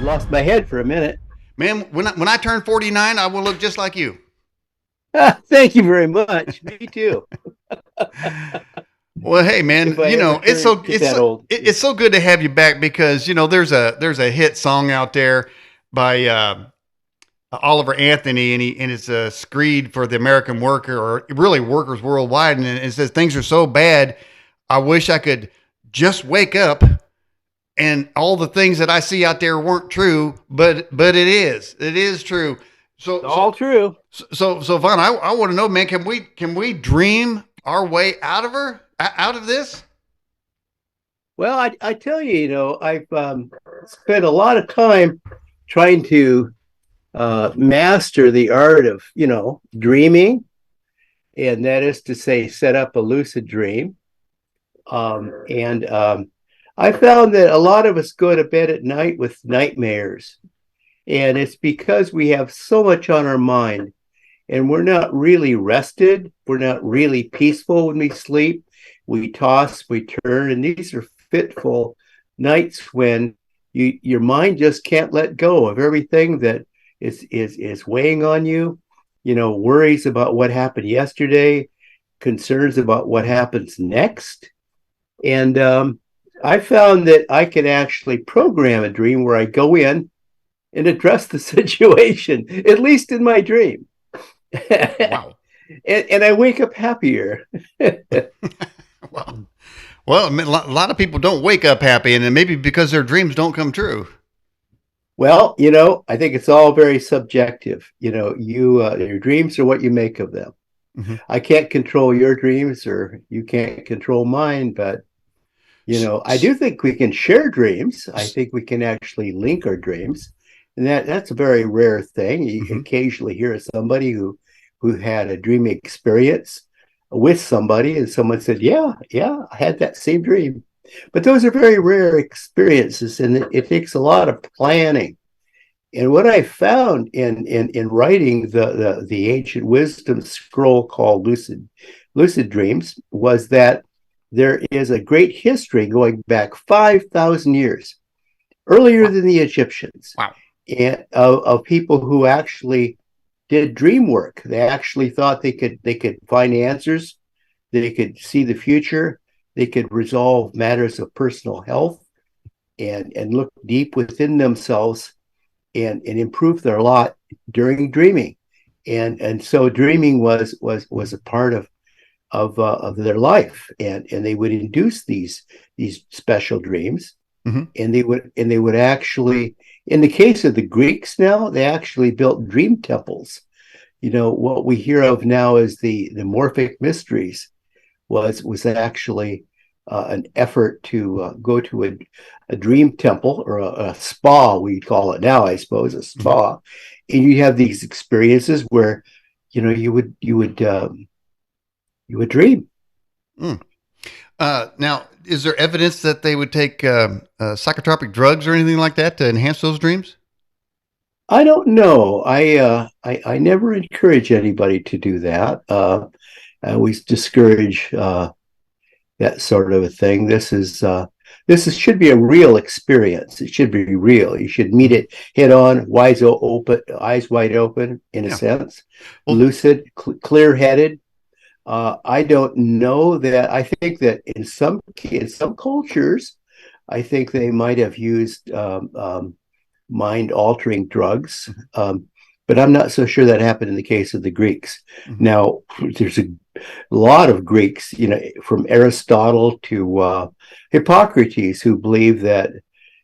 lost my head for a minute. Man, when I turn 49, I will look just like you. Thank you very much. Me too. Well, hey man, If I ever get that old. it's so good to have you back because there's a hit song out there by Oliver Anthony, and it's a screed for the American worker, or really workers worldwide, and it says things are so bad. I wish I could just wake up and all the things that I see out there weren't true, but it is true. So so All true. so Vaughn, I want to know, man, can we dream our way out of this? Well, I tell you, I've spent a lot of time trying to master the art of, dreaming, and that is to say, set up a lucid dream. And I found that a lot of us go to bed at night with nightmares, and it's because we have so much on our mind, and we're not really rested. We're not really peaceful when we sleep. We toss, we turn, and these are fitful nights when your mind just can't let go of everything that is weighing on you. Worries about what happened yesterday, concerns about what happens next. And I found that I can actually program a dream where I go in and address the situation, at least in my dream. and, Wow. and I wake up happier. Well, well, I mean, a lot of people don't wake up happy, and maybe because their dreams don't come true. Well, I think it's all very subjective. Your dreams are what you make of them. Mm-hmm. I can't control your dreams, or you can't control mine, but I do think we can share dreams. I think we can actually link our dreams, and that's a very rare thing. You Mm-hmm. occasionally hear of somebody who had a dream experience with somebody, and someone said, "Yeah, yeah, I had that same dream." But those are very rare experiences, and it takes a lot of planning. And what I found in writing the ancient wisdom scroll called Lucid Dreams was that there is a great history going back 5,000 years, earlier Wow. than the Egyptians, Wow. and of people who actually did dream work. They actually thought they could find answers, they could see the future, they could resolve matters of personal health, and look deep within themselves, and improve their lot during dreaming. And so dreaming was a part of their life, and they would induce these special dreams, Mm-hmm. and they would actually, in the case of the Greeks, now they actually built dream temples. What we hear of now as the Morphic mysteries was actually an effort to go to a dream temple, or a spa, we call it now, I suppose, a Mm-hmm. spa, and you have these experiences where you would dream. Mm. Now, is there evidence that they would take psychotropic drugs or anything like that to enhance those dreams? I don't know. I never encourage anybody to do that. I always discourage that sort of a thing. This should be a real experience. It should be real. You should meet Mm-hmm. it head on, eyes wide open, in a Yeah. sense, Well. lucid, clear headed. I don't know that. I think that in some cultures, I think they might have used mind altering drugs. But I'm not so sure that happened in the case of the Greeks. Mm-hmm. Now, there's a lot of Greeks, from Aristotle to Hippocrates, who believe that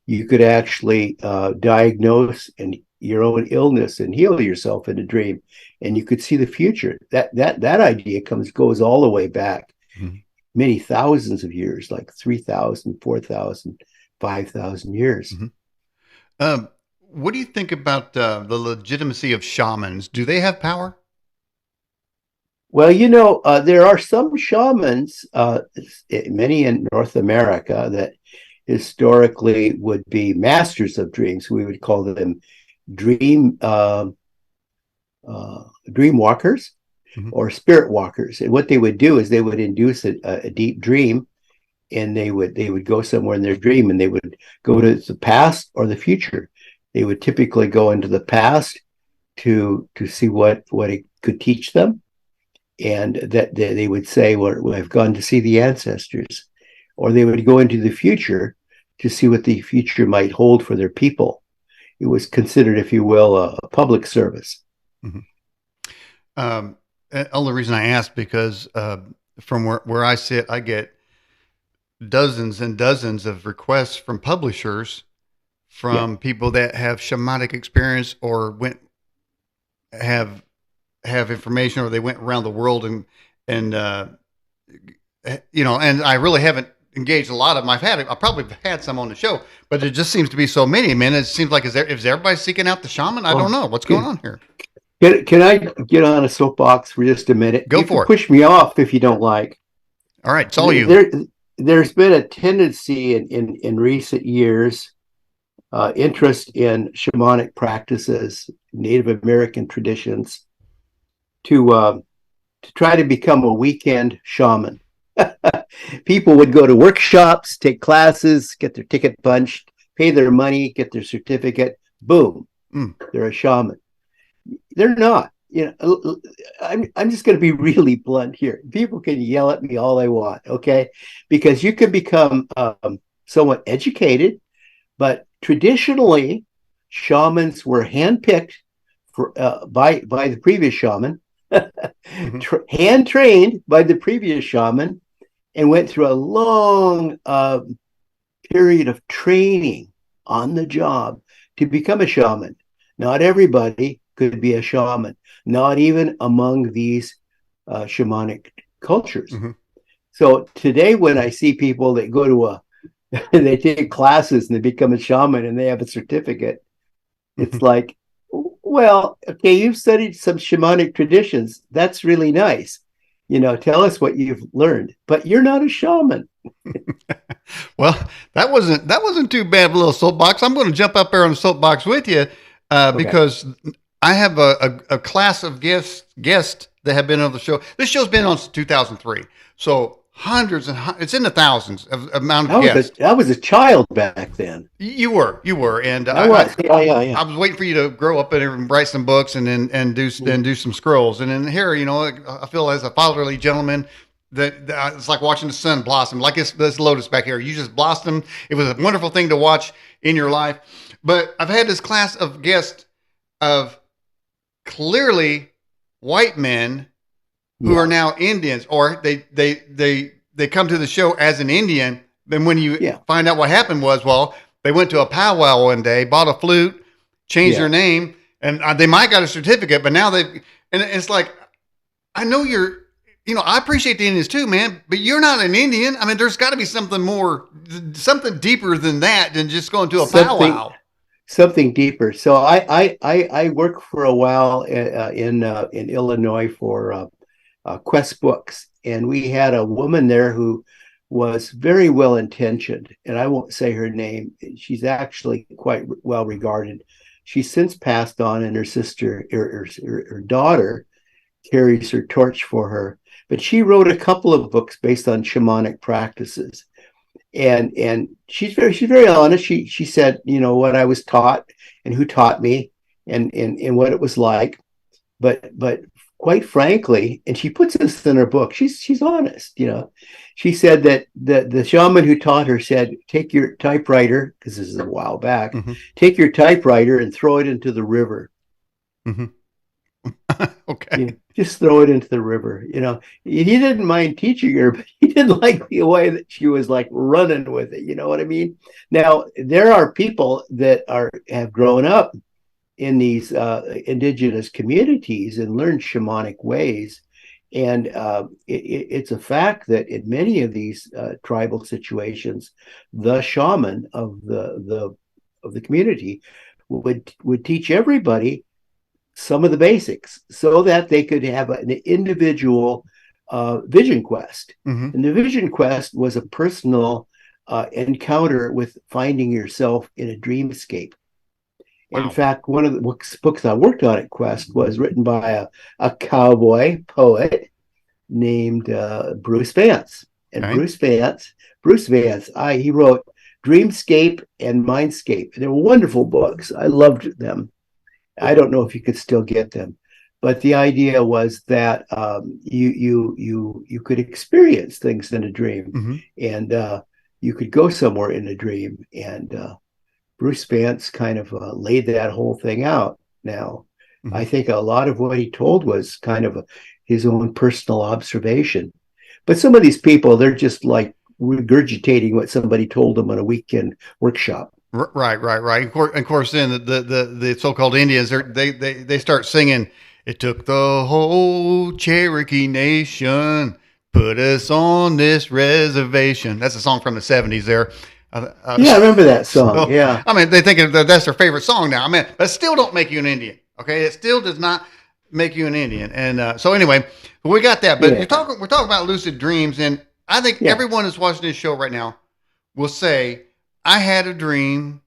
you could actually diagnose your own illness and heal yourself in a dream, and you could see the future. That idea goes all the way back Mm-hmm. many thousands of years, like 3,000, 4,000, 5,000 years. Mm-hmm. Um, what do you think about the legitimacy of shamans? Do they have power? Well, there are some shamans, many in North America, that historically would be masters of dreams. We would call them dream dream walkers Mm-hmm. or spirit walkers. And what they would do is they would induce a deep dream, and they would go somewhere in their dream, and they would go to the past or the future. They would typically go into the past to see what it could teach them, and that they would say, "Well, I've gone to see the ancestors," or they would go into the future to see what the future might hold for their people. It was considered, if you will, a public service. Mhm. Only reason I asked because from where I sit, I get dozens and dozens of requests from publishers Yeah. from people that have shamanic experience or went have have information or they went around the world and and I really haven't engaged a lot of them. I probably had some on the show, but it just seems to be so many, man. It seems like is everybody seeking out the shaman? I don't Well, know what's going on here. can I get on a soapbox for just a minute? Go You can for it. push me off if you don't like. All right, it's all you. There, there's been a tendency in recent years, interest in shamanic practices, Native American traditions, to try to become a weekend shaman. People would go to workshops, take classes, get their ticket punched, pay their money, get their certificate. Boom, Mm. they're a shaman. They're not. I'm just going to be really blunt here. People can yell at me all they want, okay? Because you can become somewhat educated, but traditionally, shamans were handpicked by the previous shaman, Hmm. hand trained by the previous shaman, and went through a long period of training on the job to become a shaman. Not everybody could be a shaman, not even among these shamanic cultures. Hmm. So today, when I see people that go to they take classes and they become a shaman and they have a certificate, Hmm. it's like, well, okay, you've studied some shamanic traditions. That's really nice. Tell us what you've learned, but you're not a shaman. Well, that wasn't too bad of a little soapbox. I'm going to jump up there on the soapbox with you Okay. because I have a class of guests that have been on the show. This show's been on since 2003, so hundreds it's in the thousands of amount of guests. I was a child back then. You were, and I was. Yeah, yeah, yeah. I was waiting for you to grow up and write some books and do some scrolls. And then here, I feel as a fatherly gentleman that it's like watching the sun blossom, like this lotus back here. You just blossomed. It was a wonderful thing to watch in your life. But I've had this class of guests of clearly white men who are Yeah. now Indians, or they come to the show as an Indian. Then when you Yeah. find out what happened was, well, they went to a powwow one day, bought a flute, changed their Yeah. name, and they might got a certificate, but now and it's like, I know I appreciate the Indians too, man, but you're not an Indian. I mean, there's got to be something more, something deeper than that than just going to a Something powwow. something deeper. So I worked for a while in Illinois for Quest Books, and we had a woman there who was very well intentioned, and I won't say her name. She's actually quite well regarded. She's since passed on, and her sister, her daughter, carries her torch for her. But she wrote a couple of books based on shamanic practices, and she's very honest. She said, what I was taught and who taught me, and what it was like. But quite frankly, and she puts this in her book. She's honest. She said that the shaman who taught her said, take your typewriter, because this is a while back, Hmm. take your typewriter and throw it into the river. Hmm. Okay. Just throw it into the river. He didn't mind teaching her, but he didn't like the way that she was like running with it. You know what I mean? Now there are people that have grown up in these indigenous communities and learned shamanic ways, and it's a fact that in many of these tribal situations, the shaman of the community would teach everybody some of the basics so that they could have an individual vision quest. Hmm. And the vision quest was a personal encounter with finding yourself in a dreamscape. In Wow. fact, one of the books I worked on at Quest was written by a cowboy poet named Bruce Vance. And Okay. Bruce Vance, he wrote Dreamscape and Mindscape. They were wonderful books. I loved them. I don't know if you could still get them, but the idea was that you could experience things in a dream, Hmm. and you could go somewhere in a dream. And Bruce Vance kind of laid that whole thing out. Now, I Hmm. think a lot of what he told was kind of his own personal observation. But some of these people, they're just like regurgitating what somebody told them on a weekend workshop. Right, right, right. Of course, then the so-called Indians, they start singing. It took the whole Cherokee Nation put us on this reservation. That's a song from the '70s. There, Yeah, I remember that song. so Yeah, I mean, they think that that's their favorite song now. I mean, that still don't make you an Indian. Okay, it still does not make you an Indian. And so anyway, we got that. But yeah, we're talking about lucid dreams, and I think yeah, everyone who's watching this show right now will say, I had a dream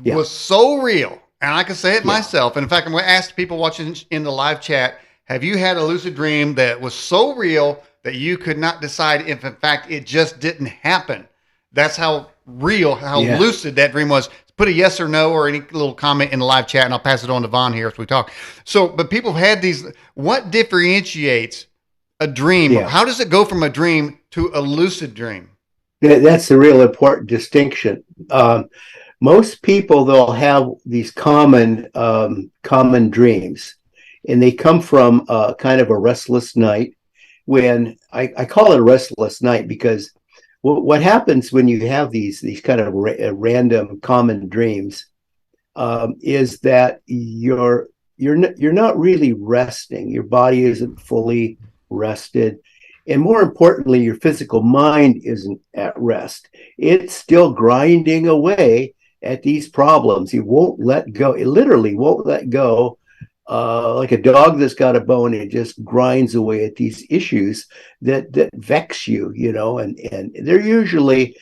yeah, was so real. And I can say it yeah, myself. And in fact, I'm going to ask people watching in the live chat, have you had a lucid dream that was so real that you could not decide if in fact it just didn't happen? That's how real, how yeah, lucid that dream was. Put a yes or no or any little comment in the live chat and I'll pass it on to Vaughn here as we talk. So, but people have had these, what differentiates a dream? yeah. How does it go from a dream to a lucid dream? That's a real important distinction. Most people they'll have these common dreams, and they come from kind of a restless night. When I call it a restless night because what happens when you have these kind of random common dreams is that you're not really resting. Your body isn't fully rested, and more importantly, your physical mind isn't at rest. It's still grinding away at these problems. It won't let go. It literally won't let go. Like a dog that's got a bone, it just grinds away at these issues that vex you, and they're usually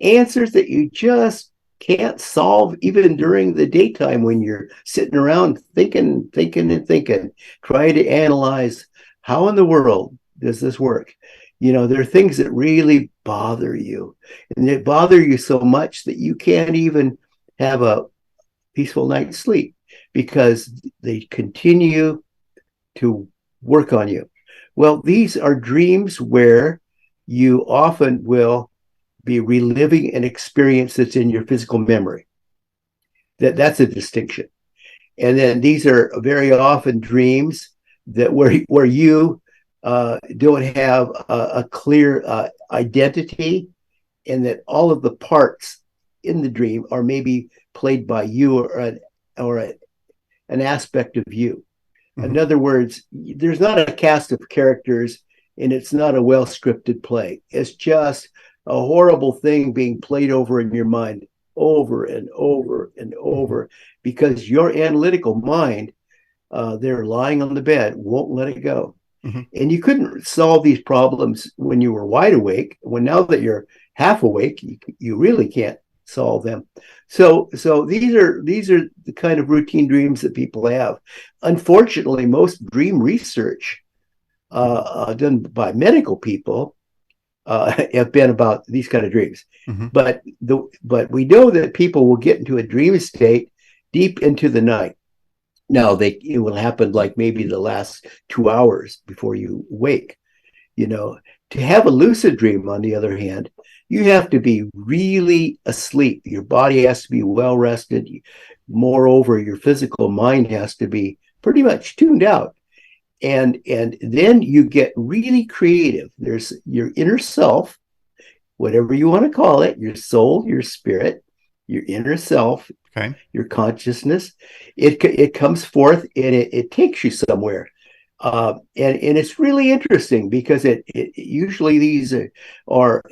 answers that you just can't solve even during the daytime when you're sitting around thinking, trying to analyze how in the world does this work. There are things that really bother you, and they bother you so much that you can't even have a peaceful night's sleep because they continue to work on you. Well, these are dreams where you often will be reliving an experience that's in your physical memory. That's a distinction. And then these are very often dreams that where you don't have a clear identity, and that all of the parts in the dream are maybe played by you or an aspect of you. In Mm-hmm. other words, there's not a cast of characters, and it's not a well scripted play. It's just a horrible thing being played over in your mind over and over and Mm-hmm. over because your analytical mind, they're lying on the bed, won't let it go. Mm-hmm. And you couldn't solve these problems when you were wide awake. When now that you're half awake, you really can't solve them. So these are the kind of routine dreams that people have. Unfortunately, most dream research done by medical people have been about these kind of dreams. Mm-hmm. But we know that people will get into a dream state deep into the night. Now it will happen like maybe the last 2 hours before you wake. You know, to have a lucid dream, on the other hand, you have to be really asleep. Your body has to be well rested. Moreover, your physical mind has to be pretty much tuned out. And then you get really creative. There's your inner self, whatever you want to call it, your soul, your spirit, your inner self, Okay. your consciousness. It comes forth and it takes you somewhere. And it's really interesting because it usually these are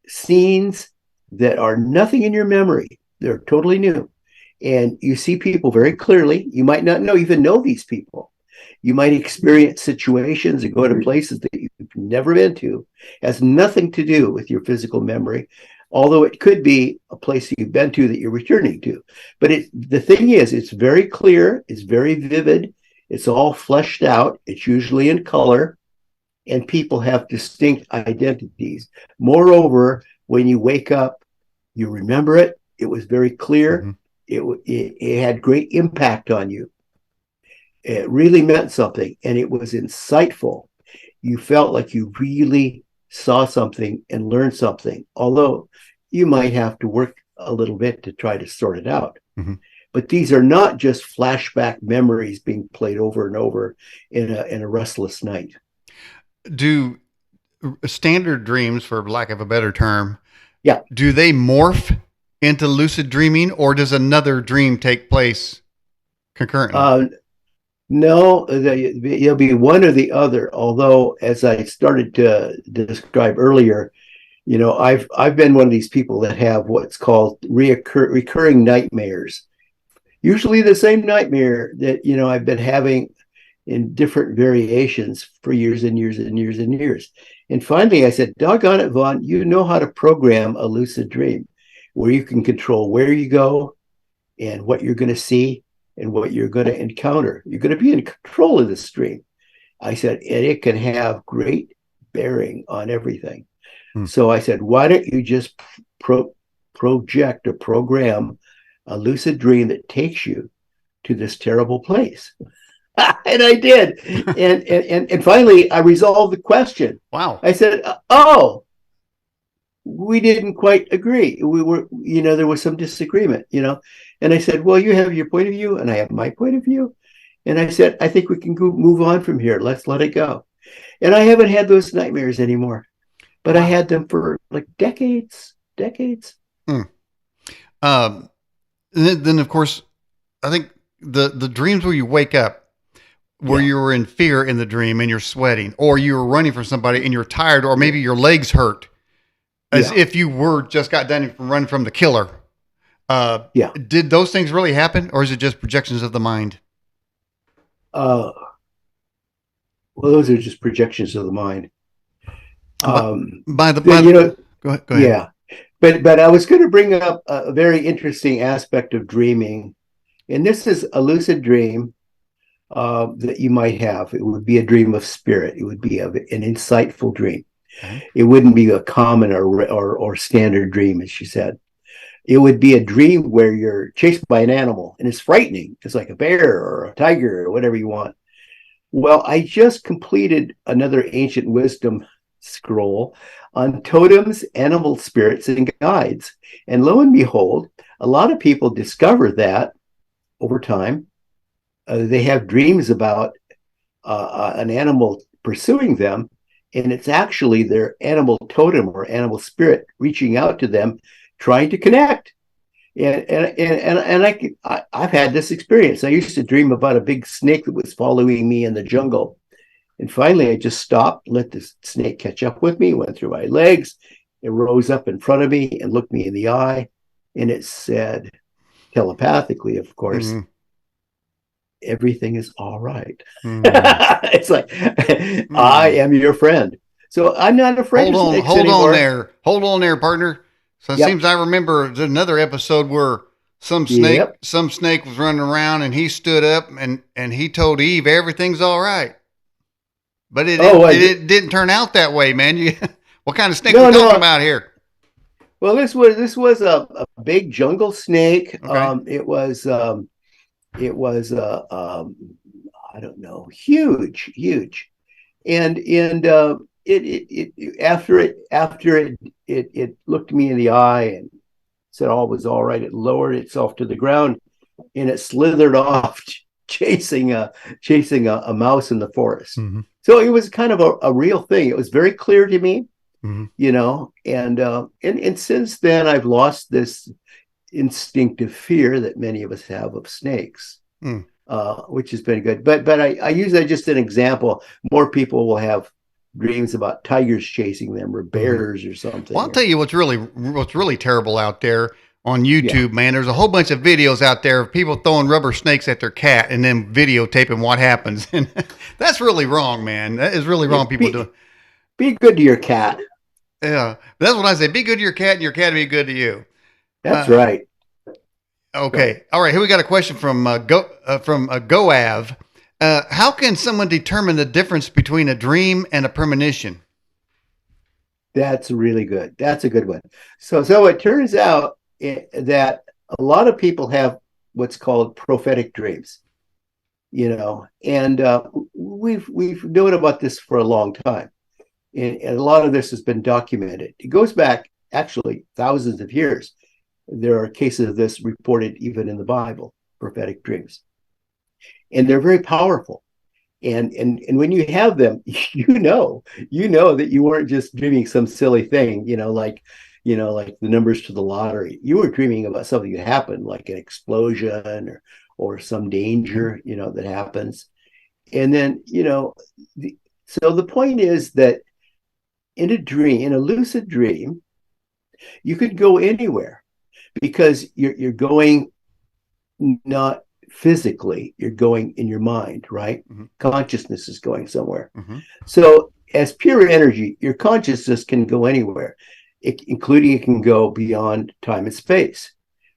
scenes that are nothing in your memory. They're totally new. And you see people very clearly. You might not even know these people. You might experience situations and go to places that you've never been to. It has nothing to do with your physical memory, although it could be a place that you've been to that you're returning to. But the thing is, it's very clear, it's very vivid, it's all fleshed out, it's usually in color, and people have distinct identities. Moreover, when you wake up, You remember it. It was very clear. Mhm. It had great impact on you. It really meant something, and it was insightful. You felt like you really saw something and learned something, although you might have to work a little bit to try to sort it out. Mhm. But these are not just flashback memories being played over and over in a restless night. Do standard dreams, for lack of a better term, Yeah. do they morph into lucid dreaming, or does another dream take place concurrently? Uh, no, it'll be one or the other. Although, as I started to describe earlier, I've been one of these people that have what's called recurring nightmares. Usually the same nightmare that I've been having in different variations for years and years and years and years. And finally I said, doggone it, Vaughn, you know how to program a lucid dream where you can control where you go and what you're going to see and what you're going to encounter. You're going to be in control of this dream. I said, and it can have great bearing on everything. Hmm. So I said, why don't you just project or program a lucid dream that takes you to this terrible place? And I did. And finally, I resolved the question. Wow. I said, oh, we didn't quite agree. There was some disagreement, And I said, well, you have your point of view and I have my point of view. And I said, I think we can move on from here. Let's let it go. And I haven't had those nightmares anymore, but I had them for like decades. Hmm. Then of course, I think the dreams where you wake up, where you were in fear in the dream and you're sweating, or you were running from somebody and you're tired, or maybe your legs hurt, as if you were just got done from running from the killer. Did those things really happen, or is it just projections of the mind? Well, those are just projections of the mind. By the go ahead. Yeah, but I was going to bring up a very interesting aspect of dreaming, and this is a lucid dream that you might have. It would be a dream of spirit. It would be an insightful dream. Okay. It wouldn't be a common or standard dream, as she said. It would be a dream where you're chased by an animal and it's frightening. It's like a bear or a tiger or whatever you want. Well, I just completed another ancient wisdom scroll on totems, animal spirits, and guides. And lo and behold, a lot of people discover that over time. They have dreams about an animal pursuing them, and it's actually their animal totem or animal spirit reaching out to them, trying to connect. And I've had this experience. I used to dream about a big snake that was following me in the jungle. And finally, I just stopped, let the snake catch up with me, went through my legs, it rose up in front of me and looked me in the eye. And it said, telepathically, of course, mm-hmm. Everything is all right. Mm-hmm. It's like, mm-hmm. I am your friend. So I'm not afraid of snakes anymore. Hold on there, partner. So it seems I remember there's another episode where some snake was running around and he stood up and he told Eve everything's all right. But it didn't turn out that way, man. What kind of snake are we talking about here? Well, this was a big jungle snake. Okay. It was I don't know, huge, and after it looked me in the eye and said all was all right. It lowered itself to the ground and it slithered off, chasing a mouse in the forest. Mm-hmm. So it was kind of a real thing. It was very clear to me, mm-hmm. And since then I've lost this instinctive fear that many of us have of snakes, which has been good. But I use that just an example. More people will have dreams about tigers chasing them or bears or something. Well, I'll tell you what's really terrible out there on YouTube, man. There's a whole bunch of videos out there of people throwing rubber snakes at their cat and then videotaping what happens. And that's really wrong, man. That is really wrong. People do. Be good to your cat. Yeah, that's what I say. Be good to your cat, and your cat will be good to you. That's right. Okay. All right. Here we got a question from Goav. How can someone determine the difference between a dream and a premonition? That's really good. That's a good one. So it turns out that a lot of people have what's called prophetic dreams, and we've known about this for a long time, and a lot of this has been documented. It goes back actually thousands of years. There are cases of this reported even in the Bible, prophetic dreams, and they're very powerful. And when you have them, you know that you weren't just dreaming some silly thing, like the numbers to the lottery. You were dreaming about something that happened, like an explosion or some danger, that happens. And then, so the point is that in a lucid dream, you could go anywhere because you're going not physically, you're going in your mind, right? Mm-hmm. Consciousness is going somewhere. Mm-hmm. So, as pure energy, your consciousness can go anywhere, including it can go beyond time and space,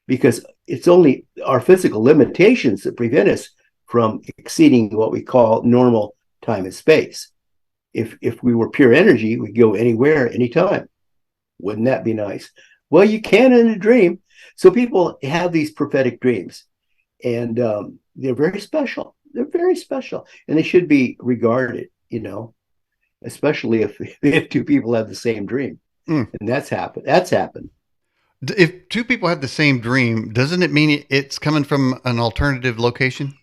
because it's only our physical limitations that prevent us from exceeding what we call normal time and space. If we were pure energy, we'd go anywhere, anytime. Wouldn't that be nice? Well, you can in a dream. So people have these prophetic dreams, and they're very special. They're very special, and they should be regarded. Especially if two people have the same dream, Mm. and that's happened. That's happened. If two people have the same dream, doesn't it mean it's coming from an alternative location?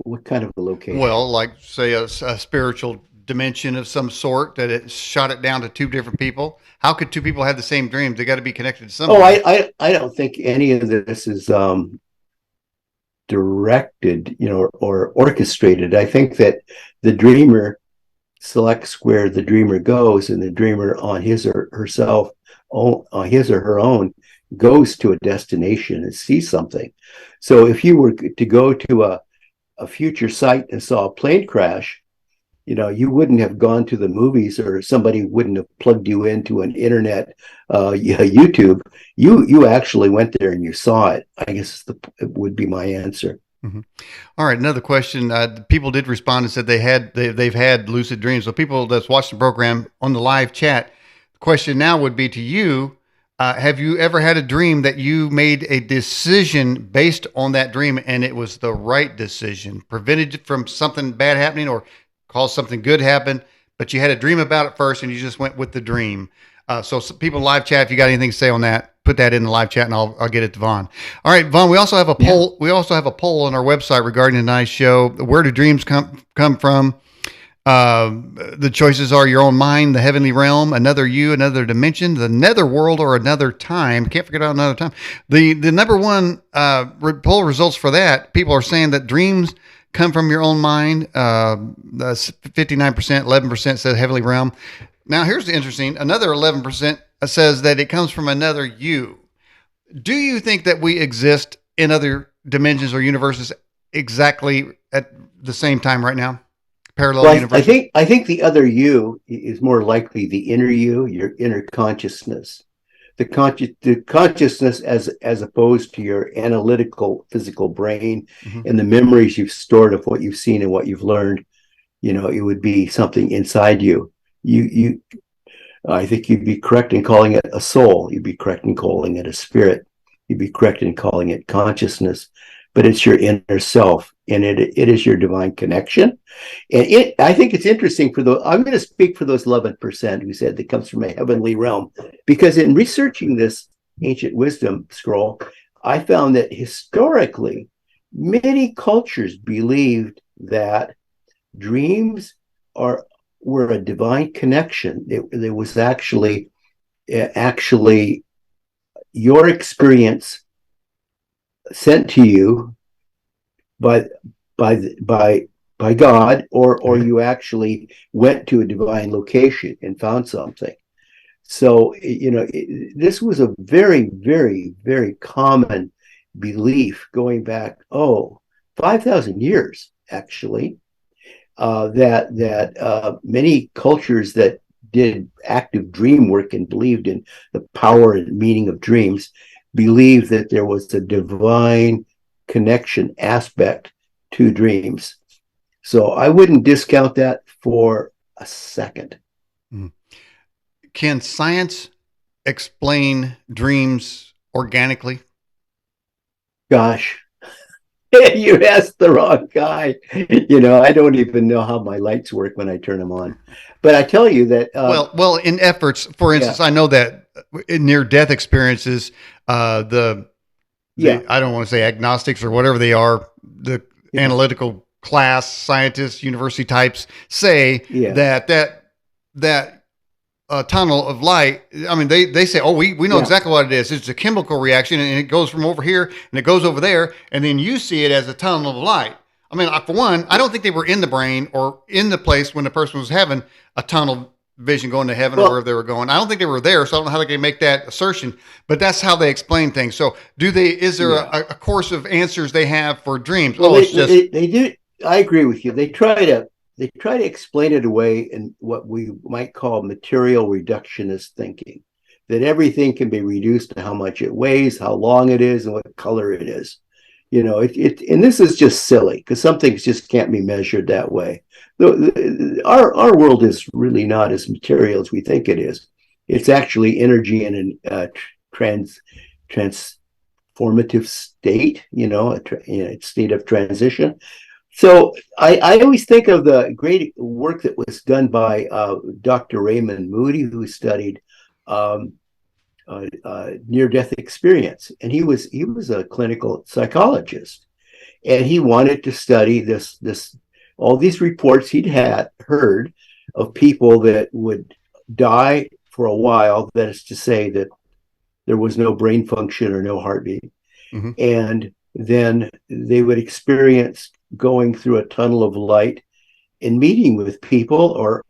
What kind of a location? Well, like say a spiritual dimension of some sort that it shot it down to two different people. How could two people have the same dreams? They got to be connected to Oh, somebody. I don't think any of this is directed, or orchestrated. I think that the dreamer selects where the dreamer goes, and the dreamer on his or herself, on his or her own, goes to a destination and sees something. So if you were to go to a future site and saw a plane crash, you wouldn't have gone to the movies, or somebody wouldn't have plugged you into an internet, YouTube. You actually went there and you saw it. I guess it would be my answer. Mm-hmm. All right, another question. People did respond and said they've had lucid dreams. So people that's watched the program on the live chat, the question now would be to you: have you ever had a dream that you made a decision based on that dream, and it was the right decision, prevented it from something bad happening, or caused something good happen, but you had a dream about it first, and you just went with the dream? So people live chat, if you got anything to say on that, put that in the live chat, and I'll get it to Vaughn. All right, Vaughn. We also have a poll. Yeah. We also have a poll on our website regarding tonight's show. Where do dreams come from? The choices are your own mind, the heavenly realm, another you, another dimension, the nether world, or another time. Can't forget about another time. The number one poll results for that, people are saying that dreams come from your own mind. 59%, 11% says heavenly realm. Now, here's the interesting. Another 11% says that it comes from another you. Do you think that we exist in other dimensions or universes exactly at the same time right now? Parallel Well, universes? I think the other you is more likely the inner you, your inner consciousness, the consciousness as opposed to your analytical physical brain Mm-hmm. and the memories you've stored of what you've seen and what you've learned. It would be something inside you. You I think you'd be correct in calling it a soul. You'd be correct in calling it a spirit. You'd be correct in calling it consciousness. But it's your inner self, and it is your divine connection. And I think it's interesting I'm going to speak for those 11% who said that comes from a heavenly realm, because in researching this ancient wisdom scroll, I found that historically, many cultures believed that dreams were a divine connection. There was actually your experience sent to you by by God, or you actually went to a divine location and found something. So this was a very, very, very common belief going back 5,000 years actually. That many cultures that did active dream work and believed in the power and meaning of dreams believed that there was a divine connection aspect to dreams. So I wouldn't discount that for a second. Mm. Can science explain dreams organically? Gosh, you asked the wrong guy. I don't even know how my lights work when I turn them on. But I tell you that, Well, in efforts, for yeah, instance, I know that in near death experiences, the yeah, I don't want to say agnostics or whatever they are, the yeah, analytical class scientists, university types say yeah, that tunnel of light. I mean, they say, oh, we know yeah. exactly what it is. It's a chemical reaction, and it goes from over here and it goes over there, and then you see it as a tunnel of light. I mean, for one, I don't think they were in the brain or in the place when the person was having a tunnel vision going to heaven or Well, wherever they were going. I don't think they were there, so I don't know how they can make that assertion. But that's how they explain things. So, do they? Is there yeah. a course of answers they have for dreams? Well, Oh, it's just they do. I agree with you. They try to explain it away in what we might call material reductionist thinking, that everything can be reduced to how much it weighs, how long it is, and what color it is. And this is just silly because some things just can't be measured that way. Our world is really not as material as we think it is. It's actually energy in a trans transformative state, a state of transition. So I always think of the great work that was done by Dr. Raymond Moody, who studied um, near-death experience, and he was a clinical psychologist, and he wanted to study this all these reports he'd had heard of people that would die for a while. That is to say that there was no brain function or no heartbeat, mhm. and then they would experience going through a tunnel of light and meeting with people or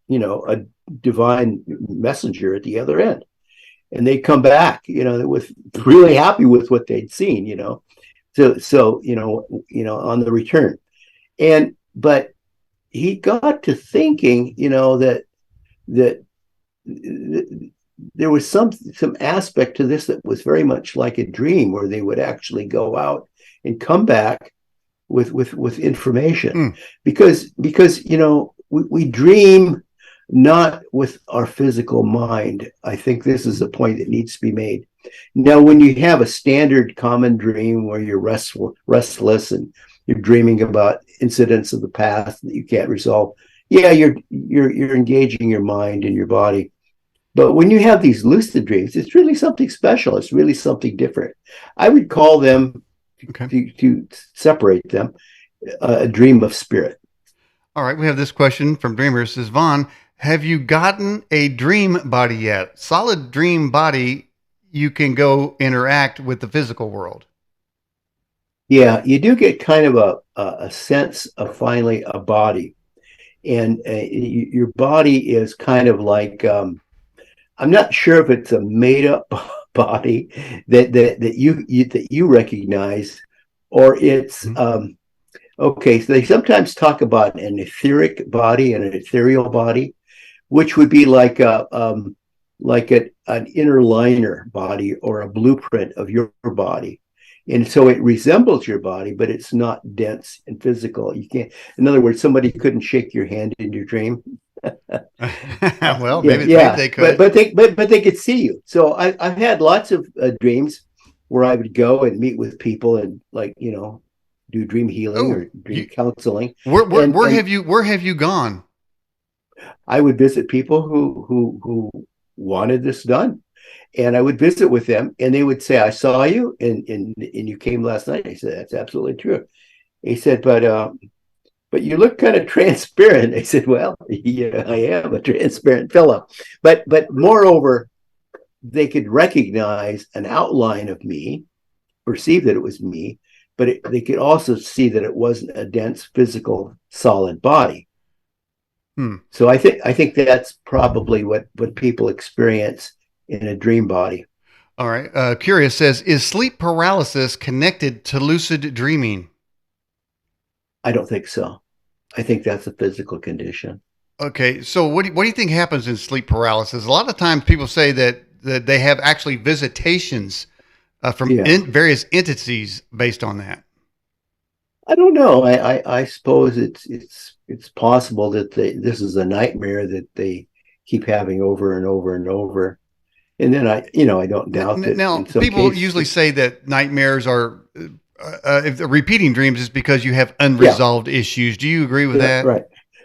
a divine messenger at the other end, and they'd come back with really happy with what they'd seen, so on the return. And but he got to thinking, that there was some aspect to this that was very much like a dream, where they would actually go out and come back with information, Mm. because we dream not with our physical mind. I think this is a point that needs to be made. Now, when you have a standard common dream where you're restless and you're dreaming about incidents of the past that you can't resolve, yeah, you're engaging your mind and your body. But when you have these lucid dreams, it's really something special. It's really something different. I would call them, Okay. to separate them, a dream of spirit. All right, we have this question from Dreamer. It says, Vaughn, have you gotten a dream body yet? Solid dream body, you can go interact with the physical world. Yeah, you do get kind of a sense of finally a body, and your body is kind of like, I'm not sure if it's a made up body that you recognize, or it's Mhm. okay. So they sometimes talk about an etheric body and an ethereal body, which would be like an inner liner body or a blueprint of your body. And so it resembles your body, but it's not dense and physical. You can't, in other words, somebody couldn't shake your hand in your dream. Well, Yeah, maybe yeah, they but could. they could see you. So I've had lots of dreams where I would go and meet with people and, like, do dream healing Oh, or dream counseling, where and have you gone? I would visit people who wanted this done, and I would visit with them, and they would say, "I saw you, and you came last night." I said, "That's absolutely true." He said, "But you look kind of transparent." I said, "Well, yeah, I am a transparent fellow, but moreover, they could recognize an outline of me, perceive that it was me, but they could also see that it wasn't a dense, physical, solid body." Hmm. So I think that's probably what people experience in a dream body. All right. Curious says, is sleep paralysis connected to lucid dreaming? I don't think so. I think that's a physical condition. Okay. So what do you think happens in sleep paralysis? A lot of times people say that they have actually visitations from Yeah. various entities based on that. I don't know. I suppose it's possible that this is a nightmare that they keep having over and over and over. And then I don't doubt that Now, in some people usually cases, say that nightmares are, if the repeating dreams is because you have yeah, unresolved issues. Do you agree with yeah, that? right.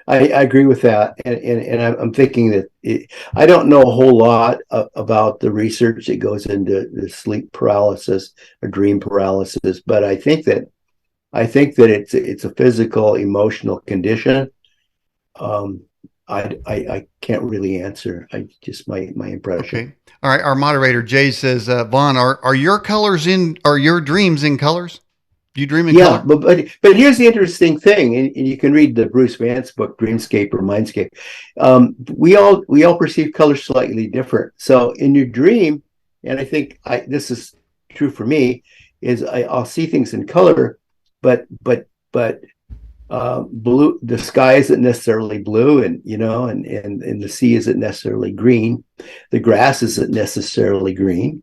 I agree with that, and I'm thinking that I don't know a whole lot about the research that goes into the sleep paralysis or dream paralysis, but I think that it's a physical, emotional condition. Um, I can't really answer. I just my impression. Okay. All right. Our moderator Jay says, Vaughn, are your colors in? Are your dreams in colors? Do you dream in Yeah, color? but here's the interesting thing, and you can read the Bruce Vance book, Dreamscape or Mindscape. We all perceive color slightly different. So in your dream, and I think this is true for me, is I'll see things in color, but blue. The sky isn't necessarily blue, and the sea isn't necessarily green. The grass isn't necessarily green.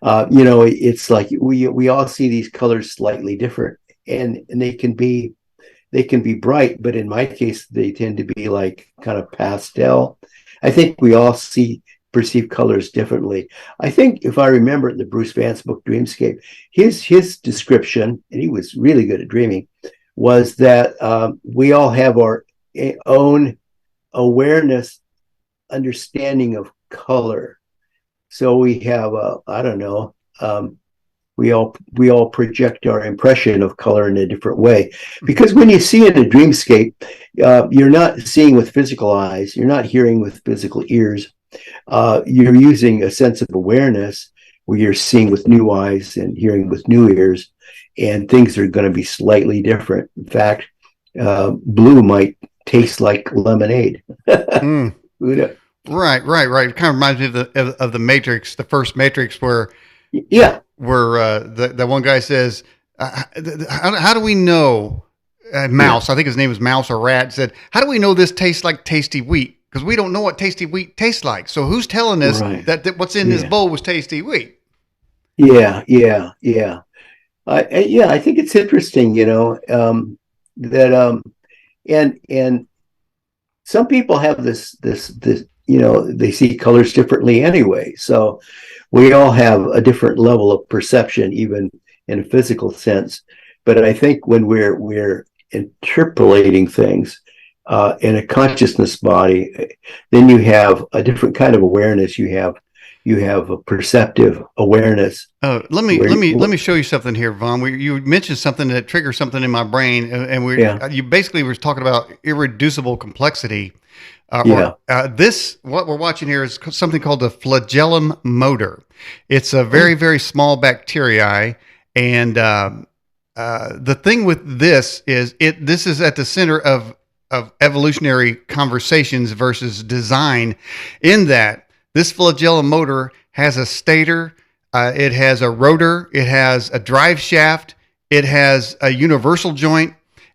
It's like we all see these colors slightly different, and they can be bright, but in my case, they tend to be like kind of pastel. I think we all perceive colors differently. I think if I remember the Bruce Vance book Dreamscape, his description, and he was really good at dreaming, was that we all have our own awareness, understanding of color. So we have I don't know. We all project our impression of color in a different way, because when you see in a dreamscape, you're not seeing with physical eyes, you're not hearing with physical ears, you're using a sense of awareness where you're seeing with new eyes and hearing with new ears, and things are going to be slightly different. In fact, blue might taste like lemonade. Mm. Yeah, Right. It kind of reminds me of the Matrix, the first Matrix, where the one guy says, how do we know? yeah, Mouse, I think his name is Mouse or Rat, said, "How do we know this tastes like tasty wheat? Because we don't know what tasty wheat tastes like. So who's telling us right, that what's in this yeah, bowl was tasty wheat?" yeah. Yeah, I think it's interesting, that and some people have this, they see colors differently anyway. So we all have a different level of perception, even in a physical sense. But I think when we're interpolating things in a consciousness body, then you have a different kind of awareness. You have a perceptive awareness Let me where, let me show you something here, Vaughn. You mentioned something that triggered something in my brain, and yeah, you basically were talking about irreducible complexity. Or yeah, this what we're watching here is something called the flagellum motor. It's a oh, very small bacteria, and the thing with this is this is at the center of evolutionary conversations versus design. In that this flagellum motor has a stator, it has a rotor, it has a drive shaft, it has a universal joint,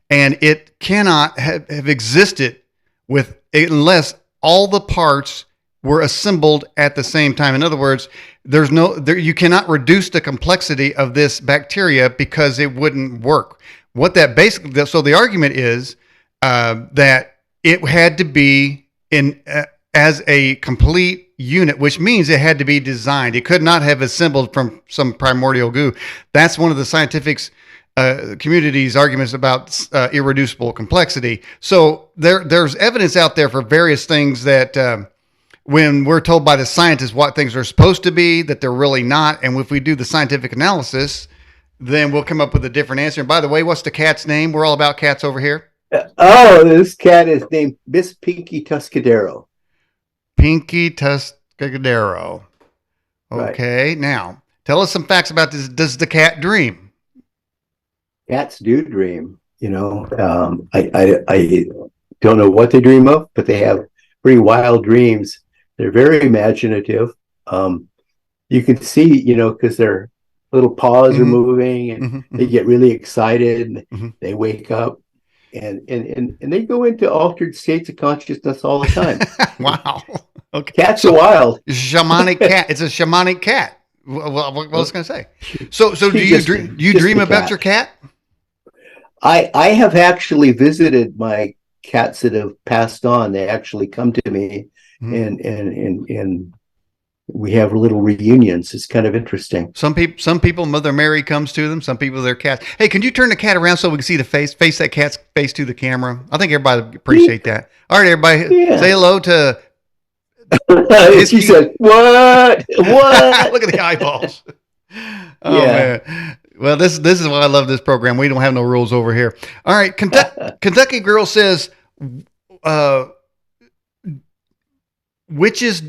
and it cannot have existed with unless all the parts were assembled at the same time. In other words, you cannot reduce the complexity of this bacteria because it wouldn't work. What that basically, so the argument is that it had to be in as a complete unit, which means it had to be designed. It could not have assembled from some primordial goo. That's one of the scientific's community's arguments about irreducible complexity. So there's evidence out there for various things that when we're told by the scientists what things are supposed to be, that they're really not. And if we do the scientific analysis, then we'll come up with a different answer. And by the way, what's the cat's name? We're all about cats over here. this cat is named Miss Pinky Tuscadero. Pinky Tuscadero. Right. Okay, now tell us some facts about this. Does the cat dream? Cats do dream. I don't know what they dream of, but they have pretty wild dreams. They're very imaginative. You can see, because their little paws are Mm-hmm, moving, and mm-hmm, they mm-hmm, get really excited, and mm-hmm. they wake up, and they go into altered states of consciousness all the time. Wow. Okay. Cats are So wild. shamanic cat. It's a shamanic cat. What was I going to say? So do She's you just dream? Do you just dream a about your cat. cat? I have actually visited my cats that have passed on. They actually come to me, Mhm. and we have little reunions. It's kind of interesting. Some people, Mother Mary comes to them. Some people, their cats. Hey, can you turn the cat around so we can see the face? Face that cat's face to the camera. I think everybody would appreciate that. All right, everybody, say Yeah. hello to She Whiskey. said, "What? What?" Look at the eyeballs. Oh Yeah. man. Well, this is why I love this program. We don't have no rules over here. All right, Kentucky girl says, uh, witches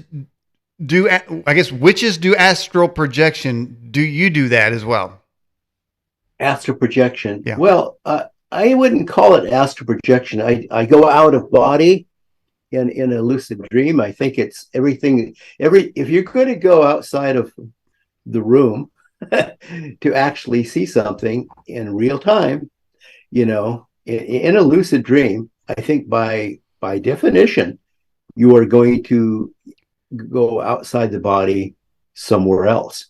do. I guess witches do astral projection. Do you do that as well? Astral projection. Yeah. Well, I wouldn't call it astral projection. I go out of body in a lucid dream. I think it's everything. If you're going to go outside of the room to actually see something in real time, in a lucid dream, I think by definition, you are going to go outside the body somewhere else.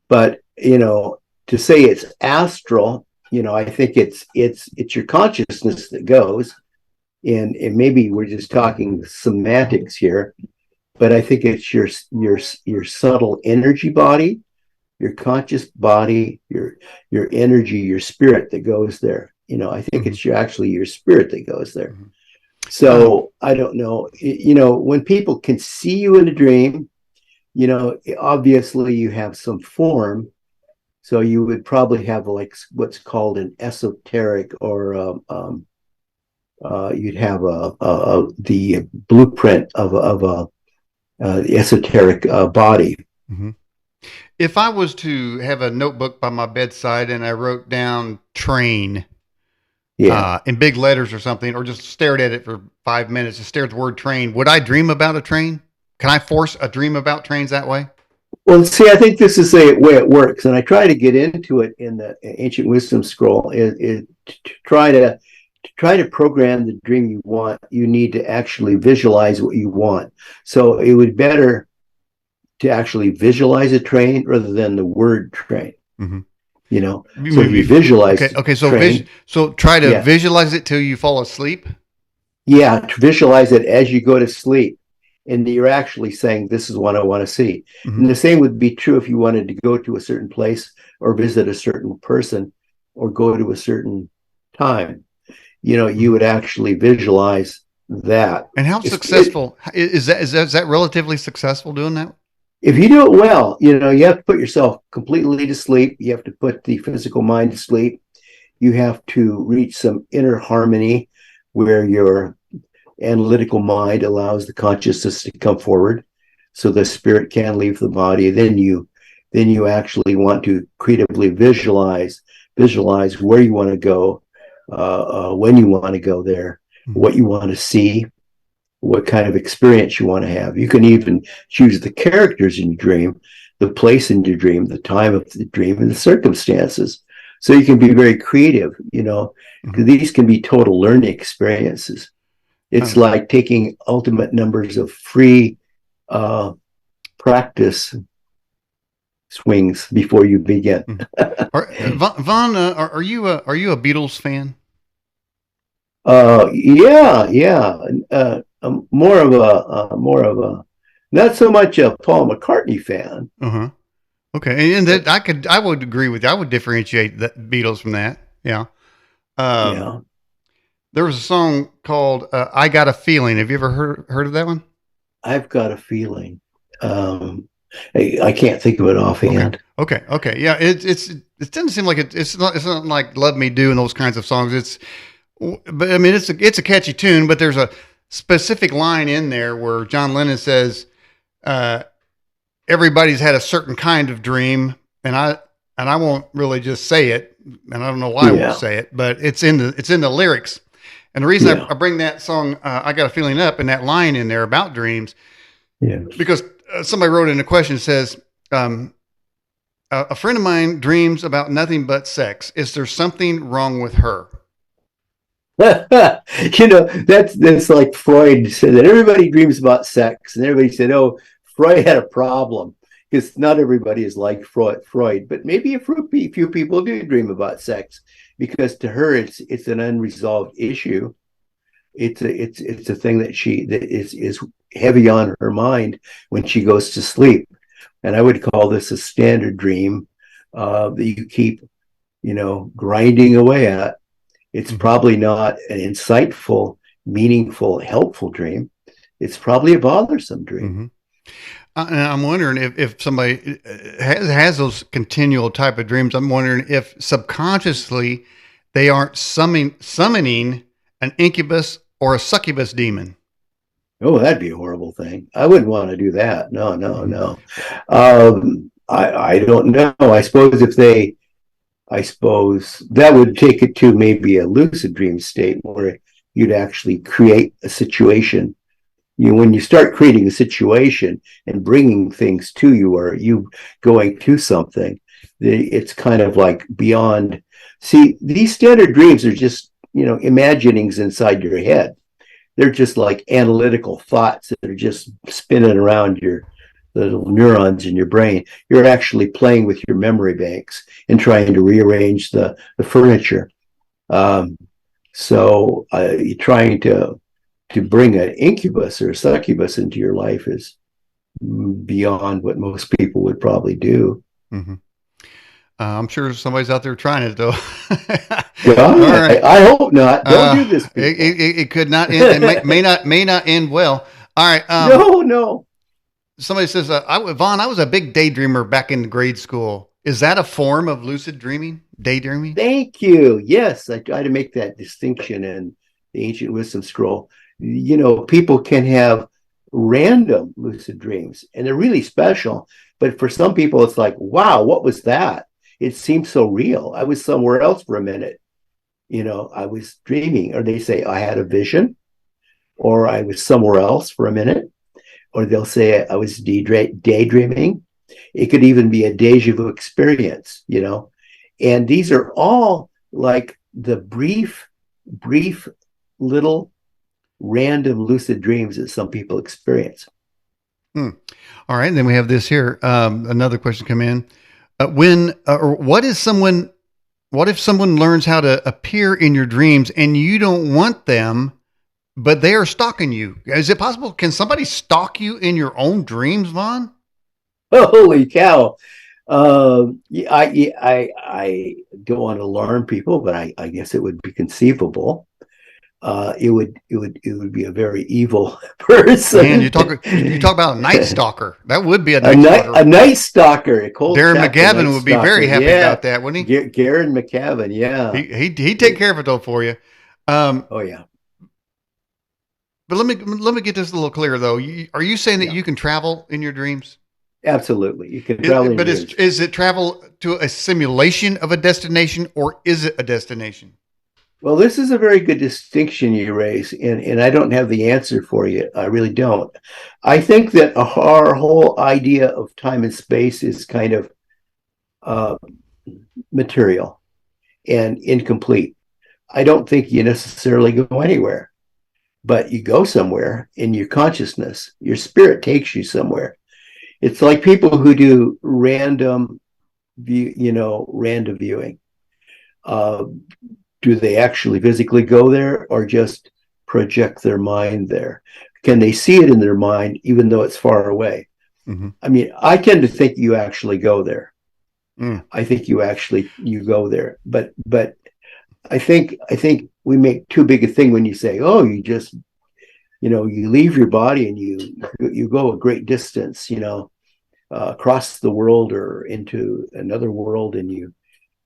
But to say it's astral, I think it's your consciousness that goes, and maybe we're just talking semantics here, but I think it's your subtle energy body, your conscious body, your energy, your spirit that goes there. I think Mm-hmm. it's actually your spirit that goes there. Mm-hmm. So I don't know. When people can see you in a dream, obviously you have some form. So you would probably have like what's called an esoteric, or you'd have the blueprint of a the esoteric body. Mm-hmm. If I was to have a notebook by my bedside and I wrote down train Yeah. in big letters or something, or just stared at it for 5 minutes, just stared at the word train, would I dream about a train? Can I force a dream about trains that way? Well, see, I think this is the way it works, and I try to get into it in the ancient wisdom scroll. Is to try to program the dream you want. You need to actually visualize what you want. So it would better to actually visualize a train rather than the word train. Mm-hmm. So if you visualize Okay. the Okay. train, So try to yeah, visualize it till you fall asleep. yeah, to visualize it as you go to sleep, and you're actually saying, "This is what I want to see." Mm-hmm. And the same would be true if you wanted to go to a certain place or visit a certain person or go to a certain time. You Mm-hmm. would actually visualize that. And how successful is that? Is that relatively successful doing that? If you do it well, you have to put yourself completely to sleep. You have to put the physical mind to sleep. You have to reach some inner harmony where your analytical mind allows the consciousness to come forward so the spirit can leave the body. Then you actually want to creatively visualize where you want to go, when you want to go there, Mm-hmm. what you want to see, what kind of experience you want to have. You can even choose the characters in your dream, the place in your dream, the time of the dream, and the circumstances. So you can be very creative, Mm-hmm. because these can be total learning experiences. It's Oh. like taking ultimate numbers of free uh, practice swings before you begin. Mm-hmm. Vaughn, are you a Beatles fan? Yeah, yeah. More of a not so much a Paul McCartney fan. Uh huh. Okay, and that I would agree with you. I would differentiate the Beatles from that. Yeah. Um, Yeah, there was a song called "I Got a Feeling." Have you ever heard of that one? I've got a feeling. Um, I can't think of it Okay. offhand. Okay. Yeah. It doesn't seem like it's not like "Love Me Do" and those kinds of songs. But I mean, it's a catchy tune. But there's a specific line in there where John Lennon says, uh, "Everybody's had a certain kind of dream," and I won't really just say it, and I don't know why I won't Yeah, say it, but it's in the lyrics. And the reason yeah, I bring that song, I got a feeling up, and that line in there about dreams, yeah. because somebody wrote in a question says, um, a friend of mine dreams about nothing but sex. Is there something wrong with her? That's like Freud said that everybody dreams about sex, and everybody said, "Oh, Freud had a problem," because not everybody is like Freud. But maybe a few people do dream about sex, because to her it's an unresolved issue. It's a thing that is heavy on her mind when she goes to sleep. And I would call this a standard dream that you keep, grinding away at. It's Mhm. probably not an insightful, meaningful, helpful dream. It's probably a bothersome dream. Mhm. And I'm wondering if somebody has those continual type of dreams. I'm wondering if subconsciously they aren't summoning an incubus or a succubus demon. Oh, that'd be a horrible thing. I wouldn't want to do that. No, no, Mhm. no. I don't know. I suppose that would take it to maybe a lucid dream state where you'd actually create a situation. When you start creating a situation and bringing things to you, or you going to something, it's kind of like beyond. See, these standard dreams are just, imaginings inside your head. They're just like analytical thoughts that are just spinning around your the little neurons in your brain. You're actually playing with your memory banks and trying to rearrange the furniture. Um, so trying to bring an incubus or a succubus into your life is beyond what most people would probably do. Mhm. I'm sure somebody's out there trying it though. All God, right. I hope not. Don't do this, It, people. it could not end. It may not end well. All right. No, no. Somebody says, Vaughn, I was a big daydreamer back in grade school. Is that a form of lucid dreaming? Daydreaming? Thank you. Yes, I try to make that distinction in the ancient wisdom scroll. People can have random lucid dreams and they're really special. But for some people, it's like, wow, what was that? It seems so real. I was somewhere else for a minute. I was dreaming, or they say I had a vision, or I was somewhere else for a minute, or they'll say I was daydreaming. It could even be a deja vu experience. And these are all like the brief little random lucid dreams that some people experience. Hmm. All right. And then we have this here. Another question come in. When or what if someone learns how to appear in your dreams and you don't want them, but they are stalking you? Is it possible? Can somebody stalk you in your own dreams, Vaughn? Holy cow. I don't want to alarm people, but I guess it would be conceivable. It would be a very evil Man, person. you talk about a night stalker. That would be a a night night stalker. a night stalker, a cold Darren chapter night McGavin would be stalker. very happy Yeah, about that, wouldn't he? Garen McCavin. Yeah. He'd take care of it though for you. Um, Oh yeah. but let me get this a little clearer though. Are you saying that Yeah. you can travel in your dreams? Absolutely. You can travel in But dreams. is it travel to a simulation of a destination or is it a destination? Well, this is a very good distinction you raise, and I don't have the answer for you. I really don't. I think that our whole idea of time and space is kind of uh, material and incomplete. I don't think you necessarily go anywhere, but you go somewhere in your consciousness. Your spirit takes you somewhere. It's like people who do random viewing. Uh, do they actually physically go there or just project their mind there? Can they see it in their mind even though it's far away? Mm-hmm. I mean, I tend to think you actually go there. Mm. I think you go there. But I think we make too big a thing when you say, oh, you leave your body and you go a great distance, across the world or into another world, and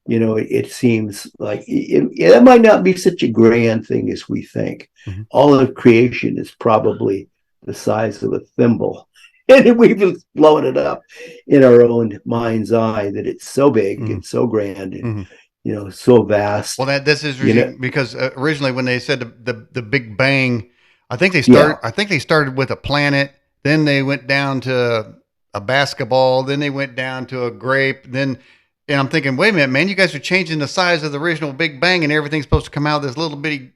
it seems like it might not be such a grand thing as we think. Mm-hmm. All of creation is probably the size of a thimble. And we've blown it up in our own mind's eye that it's so big Mm-hmm. and so grand and, Mm-hmm. so vast. Well, this is You know, because originally when they said the Big Bang, yeah, I think they started with a planet, then they went down to a basketball, then they went down to a grape, then and I'm thinking, wait a minute, man, you guys are changing the size of the original Big Bang, and everything's supposed to come out of this little bitty.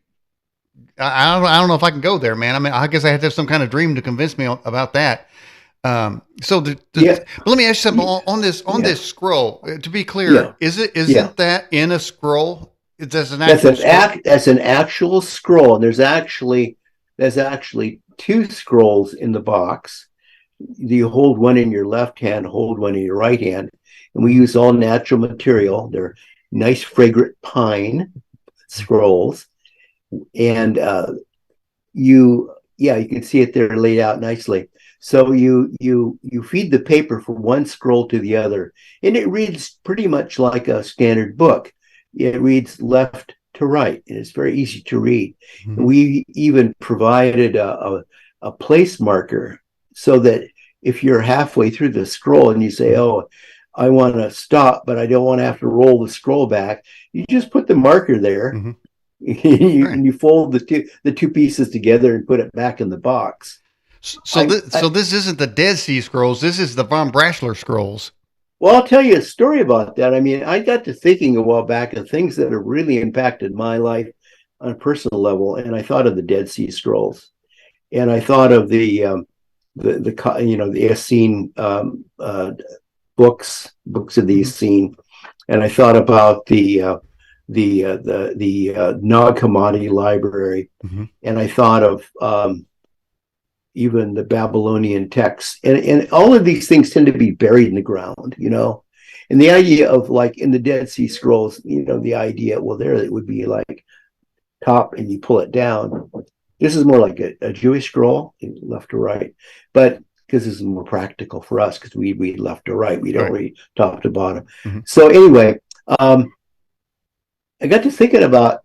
I don't know if I can go there, man. I mean, I guess I have to have some kind of dream to convince me about that. yeah, But let me ask you something on yeah, this scroll. To be clear, yeah, isn't yeah. that in a scroll? That's an actual scroll. That's an actual scroll, and there's actually two scrolls in the box. You hold one in your left hand, hold one in your right hand, and we use all natural material. They're nice, fragrant pine scrolls, and you can see it there laid out nicely. So you feed the paper from one scroll to the other, and it reads pretty much like a standard book. It reads left to right, and it's very easy to read. Mm-hmm. We even provided a place marker so that if you're halfway through the scroll and you say, "Oh, I want to stop, but I don't want to have to roll the scroll back," you just put the marker there. Mm-hmm. Right. And you fold the two pieces together and put it back in the box. So this isn't the Dead Sea Scrolls. This is the von Brashler Scrolls. Well, I'll tell you a story about that. I mean, I got to thinking a while back of things that have really impacted my life on a personal level, and I thought of the Dead Sea Scrolls, and I thought of the Essene books of the Essene, and I thought about the Nag Hammadi library, Mm-hmm. and I thought of even the Babylonian texts, and all of these things tend to be buried in the ground, And the idea of, like, in the Dead Sea Scrolls, the idea, well, there it would be like top and you pull it down. This is more like a Jewish scroll, left to right, but because this is more practical for us, because we read left to right, we don't read top to bottom. Mm-hmm. So anyway, I got to thinking about,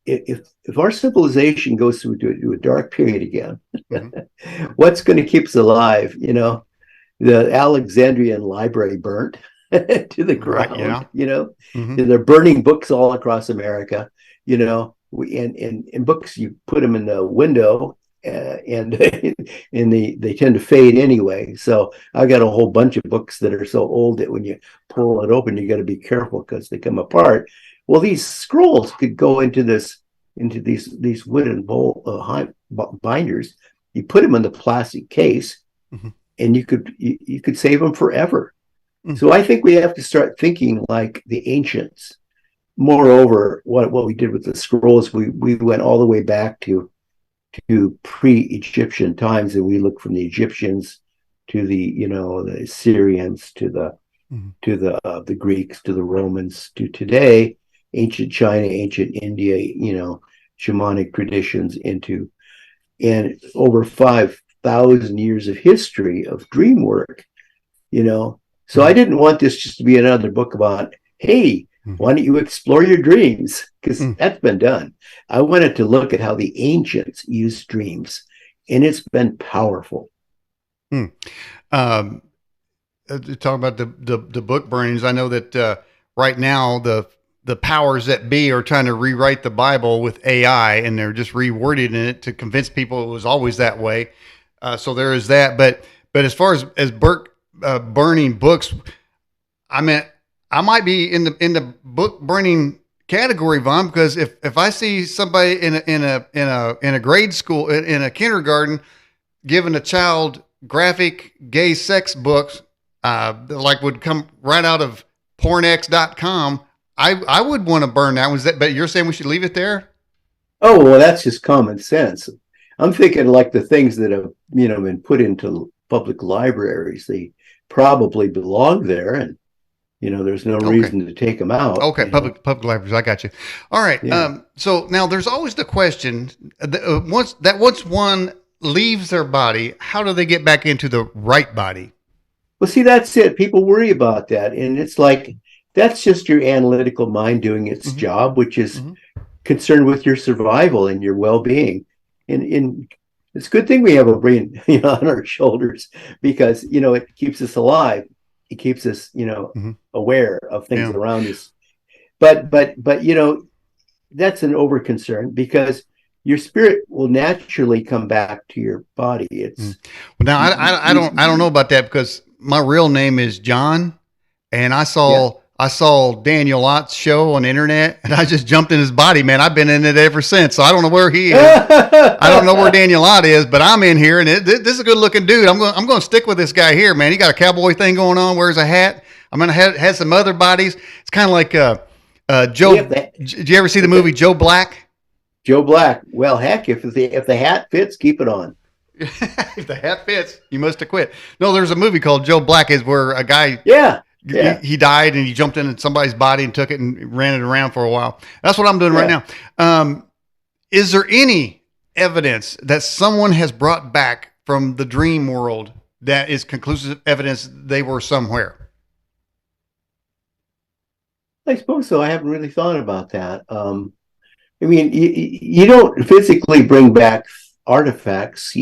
if our civilization goes through a dark period again, mm-hmm. what's going to keep us alive? The Alexandrian library burnt to the ground. Right, yeah. Mm-hmm. They're burning books all across America. And books, you put them in the window, and they tend to fade anyway. So I got a whole bunch of books that are so old that when you pull it open, you got to be careful because they come apart. Well, these scrolls could go into these wooden binders. You put them in the plastic case, mm-hmm. and you could save them forever. Mm-hmm. So I think we have to start thinking like the ancients. Moreover, what we did with the scrolls, we went all the way back to pre-Egyptian times, and we looked from the Egyptians to the Syrians to the Greeks to the Romans to today, ancient China, ancient India, shamanic traditions and over 5,000 years of history of dream work, So I didn't want this just to be another book about, hey, why don't you explore your dreams? Because that's been done. I wanted to look at how the ancients used dreams, and it's been powerful. Talking about the book burnings, I know that right now the powers that be are trying to rewrite the Bible with AI, and they're just rewording it to convince people it was always that way. So there is that. But as far as burning books, I mean, I might be in the book burning category, Vaughn, because if I see somebody in a grade school, in a kindergarten, giving a child graphic gay sex books, like would come right out of pornx.com, I would want to burn that. But you're saying we should leave it there? Oh, well, that's just common sense. I'm thinking like the things that have, been put into public libraries, they probably belong there, and there's no reason to take them out. Okay, public libraries. I got you. All right. Yeah. So now there's always the question: once one leaves their body, how do they get back into the right body? Well, see, that's it. People worry about that, and it's like that's just your analytical mind doing its mm-hmm. job, which is mm-hmm. concerned with your survival and your well-being. And it's a good thing we have a brain, on our shoulders, because it keeps us alive. It keeps us, mm-hmm. aware of things around us. But that's an over concern, because your spirit will naturally come back to your body. It's well, now I don't know about that, because my real name is John, and I saw Daniel Ott's show on the internet, and I just jumped in his body, man. I've been in it ever since. So I don't know where he is. I don't know where Daniel Ott is, but I'm in here, and this is a good looking dude. I'm going to stick with this guy here, man. He got a cowboy thing going on, wears a hat. I'm going to have some other bodies. It's kind of like If the Did you ever see the if the movie Joe Black? Joe Black, well, heck, if the hat fits, keep it on. If the hat fits, you must have quit. No, there's a movie called Joe Black, is where a guy Yeah, he, yeah, he died and he jumped into somebody's body and took it and ran it around for a while. That's what I'm doing right yeah. now. Is there any evidence that someone has brought back from the dream world that is conclusive evidence they were somewhere? I suppose so. I haven't really thought about that. I mean, you don't physically bring back artifacts,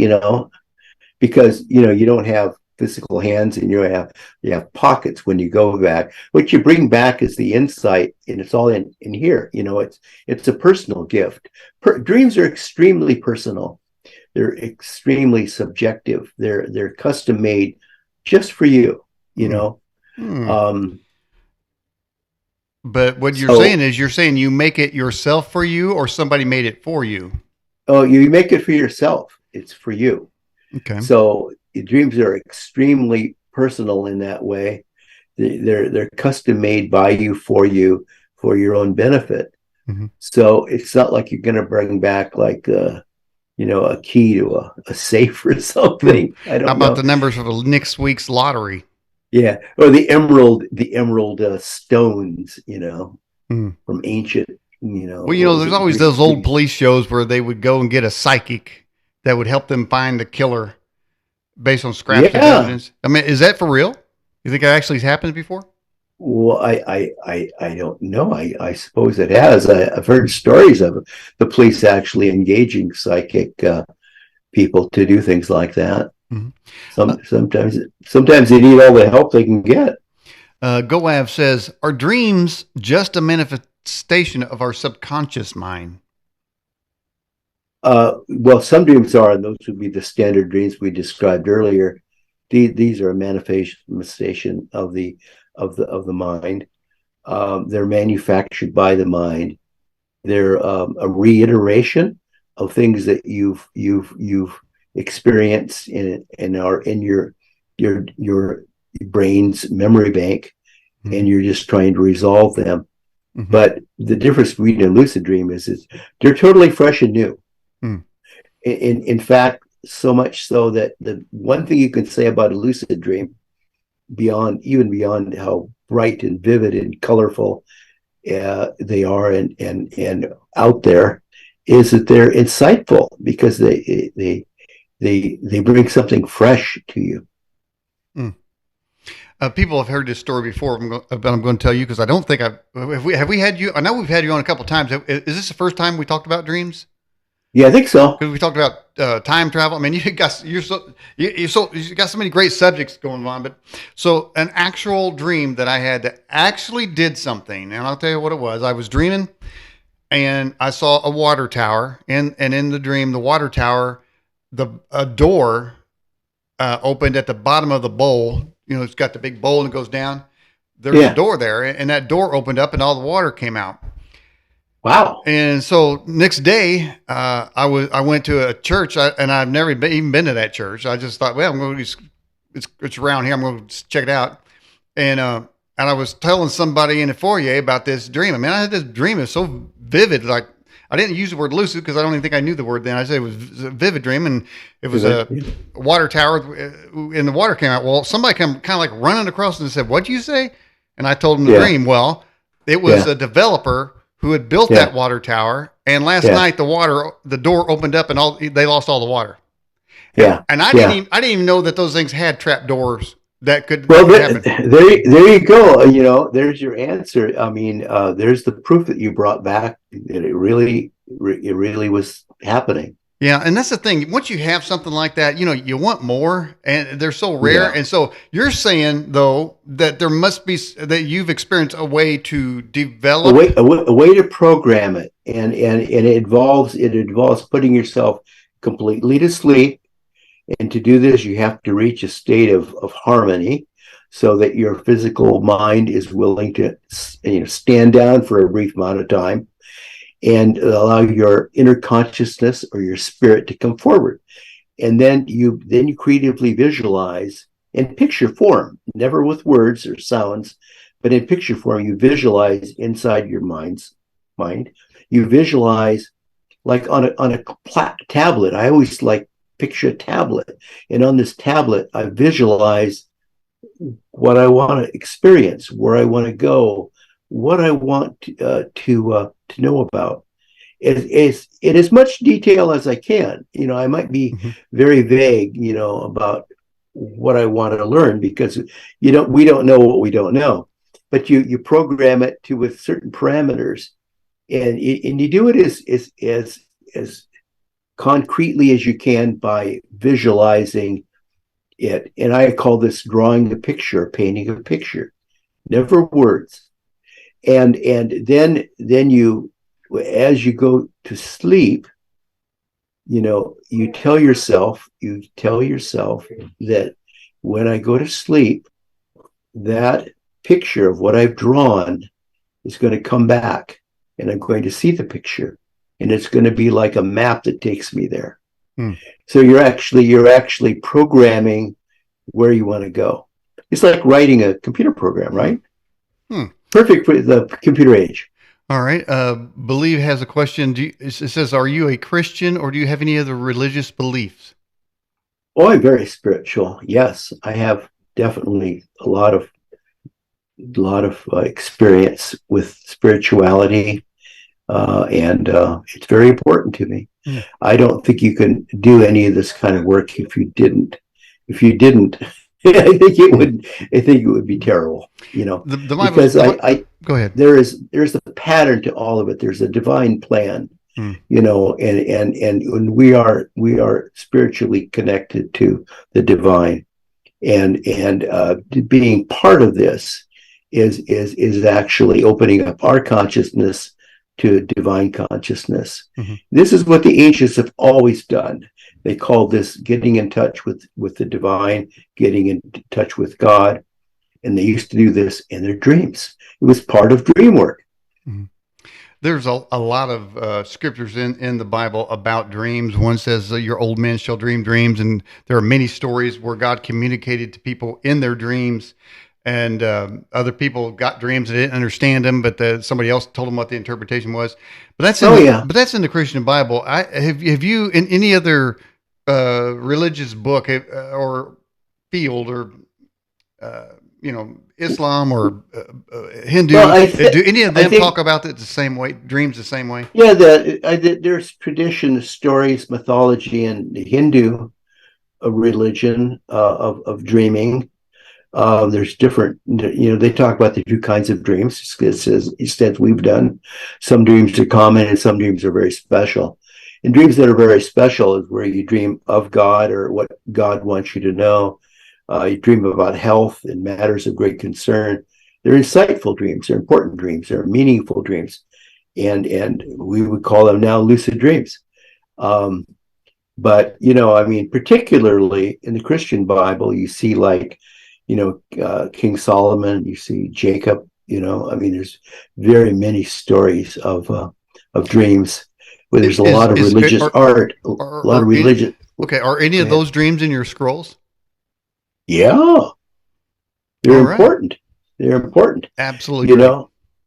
because you don't have physical hands and you have pockets when you go back. What you bring back is the insight, and it's all in here. It's a personal gift. Dreams are extremely personal. They're extremely subjective. They're custom made just for you. You Hmm. know. Hmm. Um, But what you're so saying is you're saying you make it yourself for you, or somebody made it for you. oh, you make it for yourself. It's for you. Okay. So dreams are extremely personal in that way. They're custom made by you for your own benefit. Mm-hmm. So it's not like you're going to bring back like a key to a safe or Hmm. something. I How don't about know. the numbers for the next week's lottery? Yeah, or the emerald stones, Hmm. from ancient, Well, what was there's it, always those old Greece? police shows where they would go and get a psychic that would help them find the killer based on scraps of Yeah. evidence. I mean, is that for real? You think that actually has happened before? Well, I don't know. I suppose it has. I've heard stories of the police actually engaging psychic people to do things like that. Mhm. Uh, Sometimes they need all the help they can get. Goav says, "Are dreams just a manifestation of our subconscious mind?" Well, some dreams are, and those would be the standard dreams we described earlier. These are a manifestation of the mind. They're manufactured by the mind. They're a reiteration of things that you've experienced and are in your brain's memory bank, Mm-hmm. and you're just trying to resolve them. Mm-hmm. But the difference between a lucid dream is they're totally fresh and new. Mm. In fact, so much so that the one thing you can say about a lucid dream, beyond how bright and vivid and colorful they are and out there, is that they're insightful because they bring something fresh to you. Mm. People have heard this story before, but I'm going to tell you because I don't think have we had you. I know we've had you on a couple of times. Is this the first time we talked about dreams? Yeah, I think so. Because we talked about time travel. I mean, you got so many great subjects going on. But so an actual dream that I had that actually did something, and I'll tell you what it was. I was dreaming, and I saw a water tower, and in the dream, the water tower, a door opened at the bottom of the bowl. It's got the big bowl and it goes down. There's a Yeah. door there, and that door opened up, and all the water came out. Wow. And so next day, I went to a church, and I've never even been to that church. I just thought, well, I'm going to it's around here. I'm going to check it out. And I was telling somebody in the foyer about this dream. I mean, I had this dream. It was so vivid. Like, I didn't use the word lucid because I don't even think I knew the word then. I said it was a vivid dream, and it was a water tower, and the water came out. Well, somebody came kind of like running across and said, "What'd you say?" And I told them the Yeah. dream. Well, it was Yeah. a developer who had built Yeah. that water tower, and last Yeah. night the door opened up, and they lost all the water. And Yeah. and Yeah. I didn't even know that those things had trap doors that Well, could happen. there you go. There's your answer. I mean, there's the proof that you brought back that it really was happening. Yeah, and that's the thing. Once you have something like that, you want more, and they're so rare. Yeah. And so you're saying though that there must be that you've experienced a way to A develop. way, a way to program it, and it involves putting yourself completely to sleep. And to do this, you have to reach a state of harmony, so that your physical mind is willing to stand down for a brief amount of time and allow your inner consciousness or your spirit to come forward. And then you creatively visualize and picture form, never with words or sounds, but in picture form, you visualize inside your mind. You visualize like on a tablet. I always like picture a tablet, and on this tablet, I visualize what I want to experience, where I want to go, what I want to know about. In as much detail as I can. I might be Mm-hmm. very vague, about what I want to learn, because we don't know what we don't know, but you program it to with certain parameters, and you do it as concretely as you can by visualizing it. And I call this drawing a picture, painting a picture, never words. And then you, as you go to sleep, you tell yourself that when I go to sleep, that picture of what I've drawn is going to come back, and I'm going to see the picture, and it's going to be like a map that takes me there. Hmm. So you're actually programming where you want to go. It's like writing a computer program, right? Hmm. Perfect for the computer age. All right. Believe has a question. It says, are you a Christian or do you have any other religious beliefs? Oh, I'm very spiritual. Yes, I have definitely a lot of experience with spirituality, and it's very important to me. Hmm. I don't think you can do any of this kind of work if you didn't. If you didn't, I think it would. I think it would be terrible. Because go ahead. there's a pattern to all of it. There's a divine plan. Hmm. And we are spiritually connected to the divine, and being part of this is actually opening up our consciousness to divine consciousness. Mm-hmm. This is what the ancients have always done. They call this getting in touch with the divine, getting in touch with God, and they used to do this in their dreams. It was part of dream work. Mm-hmm. There's a lot of scriptures in the Bible about dreams. One says, your old men shall dream dreams. And there are many stories where God communicated to people in their dreams. And other people got dreams and didn't understand them, but somebody else told them what the interpretation was. But that's in the Christian Bible. Have you in any other religious book or field or Islam or Hindu? Do any of them talk about it the same way? Dreams the same way? Yeah, there's tradition, stories, mythology, and the Hindu religion of dreaming. There's different, they talk about the two kinds of dreams. It says we've done. Some dreams are common and some dreams are very special. And dreams that are very special is where you dream of God or what God wants you to know. You dream about health and matters of great concern. They're insightful dreams. They're important dreams. They're meaningful dreams. And we would call them now lucid dreams. But, particularly in the Christian Bible, you see King Solomon, you see Jacob, there's very many stories of dreams where there's a lot of religious art, a lot of religion. Okay. Are any of those dreams in your scrolls? Yeah. They're All important. Right. They're important. Absolutely.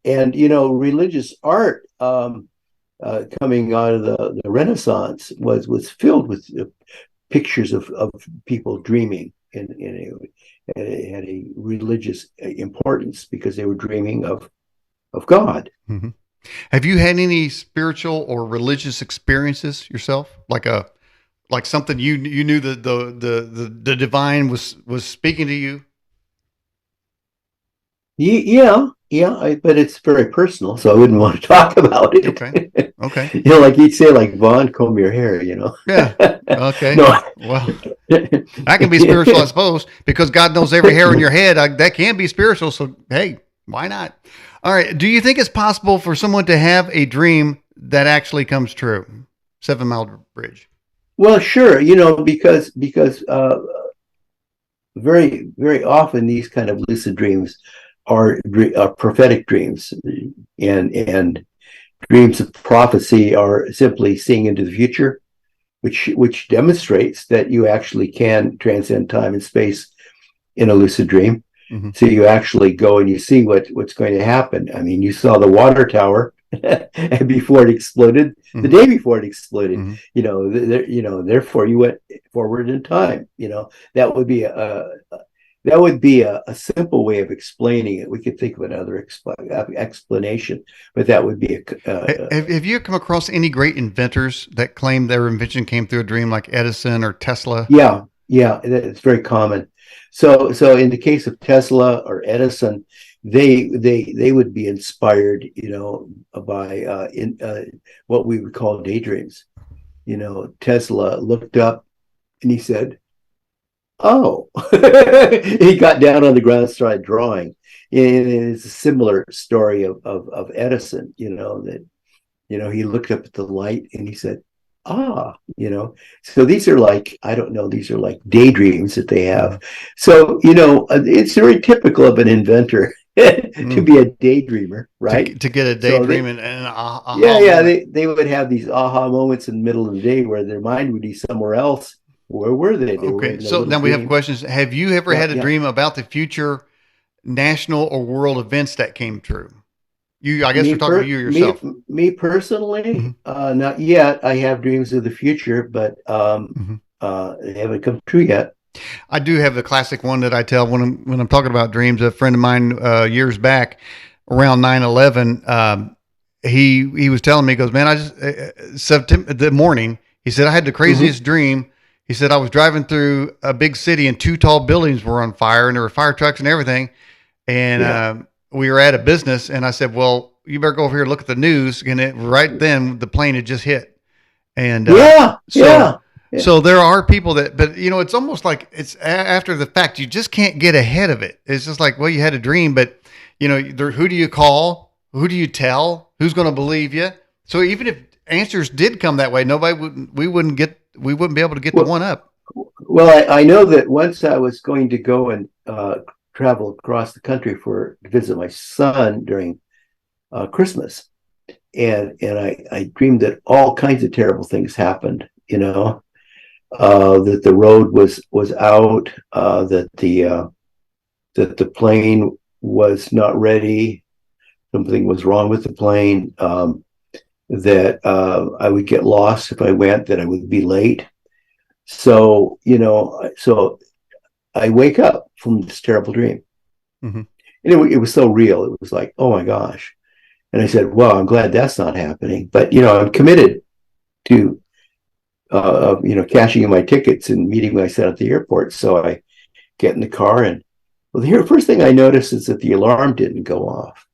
And, religious art coming out of the Renaissance was filled with pictures of people dreaming and it had a religious importance because they were dreaming of God. Mm-hmm. Have you had any spiritual or religious experiences yourself? Like something you knew that the divine was speaking to you? Yeah, but it's very personal, so I wouldn't want to talk about it. Okay. Like you'd say, like, Vaughn, comb your hair, Yeah. Okay. No. Well, that can be spiritual, I suppose, because God knows every hair in your head. That can be spiritual. So, hey, why not? All right. Do you think it's possible for someone to have a dream that actually comes true? 7 Mile Bridge. Well, sure. Because very, very often these kind of lucid dreams are prophetic dreams, and dreams of prophecy are simply seeing into the future, which demonstrates that you actually can transcend time and space in a lucid dream. Hmm. So you actually go and you see what's going to happen. I mean, you saw the water tower and before it exploded, the Hmm. day before it exploded, Hmm. therefore you went forward in time. That would be a simple way of explaining it. We could think of another explanation, but that would be Have you come across any great inventors that claim their invention came through a dream, like Edison or Tesla? yeah, yeah, it's very common. So in the case of Tesla or Edison, they would be inspired, by in what we would call daydreams. Tesla looked up and he said, "Oh," he got down on the ground and started drawing. And it's a similar story of Edison, that he looked up at the light and he said, "Ah," So these are like, I don't know, these are like daydreams that they Hmm. have. So, it's very typical of an inventor to Mm. be a daydreamer, right? To get a So daydream and an yeah, aha yeah, moment. they would have these aha moments in the middle of the day where their mind would be somewhere else. Where were they? They were Okay, in a so little now we have dream. questions. Have you ever Yeah, had a yeah. dream about the future national or world events that came true? I guess Me we're talking to per you me yourself. me personally, Hmm. not yet. I have dreams of the future, but Hmm. they haven't come true yet. I do have the classic one that I tell when I'm talking about dreams. A friend of mine years back, around 9/11, he was telling me, he goes, man, I just September the morning. He said I had the Hmm. craziest dream. He said I was driving through a big city and two tall buildings were on fire and there were fire trucks and everything. And Yeah, we were at a business, and I said, well, you better go over here and look at the news. And right then, the plane had just hit. And yeah, so yeah, yeah. so there are people that, but it's almost like it's after the fact. You just can't get ahead of it. It's just like, well, you had a dream, but who do you call? Who do you tell? Who's going to believe you? So even if answers did come that way, we wouldn't be able to get the Well, one up. well, I know that once I was going to go and travel across the country to visit my son during Christmas, and I dreamed that all kinds of terrible things happened. That the road was out, that the plane was not ready, something was wrong with the plane, that I would get lost if I went, that I would be late. So I wake up from this terrible dream, Hmm. and it was so real. It was like, oh my gosh. And I said, well, I'm glad that's not happening. But I'm committed to cashing in my tickets and meeting my son at the airport. So I get in the car, and well, the first thing I noticed is that the alarm didn't go off.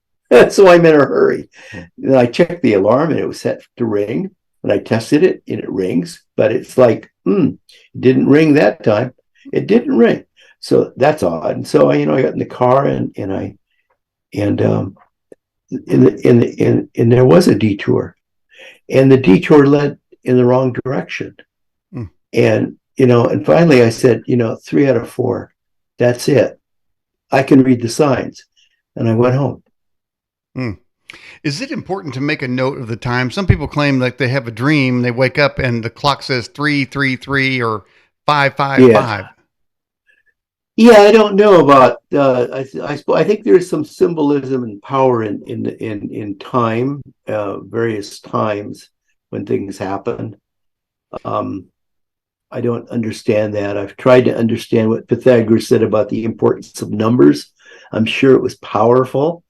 So I'm in a hurry. And I checked the alarm and it was set to ring. And I tested it and it rings, but it's like, it didn't ring that time. It didn't ring. So that's odd. And so I got in the car and there was a detour, and the detour led in the wrong direction. Mm. And finally I said, 3 out of 4, that's it. I can read the signs. And I went home. Mm. Is it important to make a note of the time? Some people claim that they have a dream, they wake up and the clock says 3:33 or 5:55. Yeah. Yeah, I don't know about. I think there's some symbolism and power in time, various times when things happen. Um, I don't understand that. I've tried to understand what Pythagoras said about the importance of numbers. I'm sure it was powerful,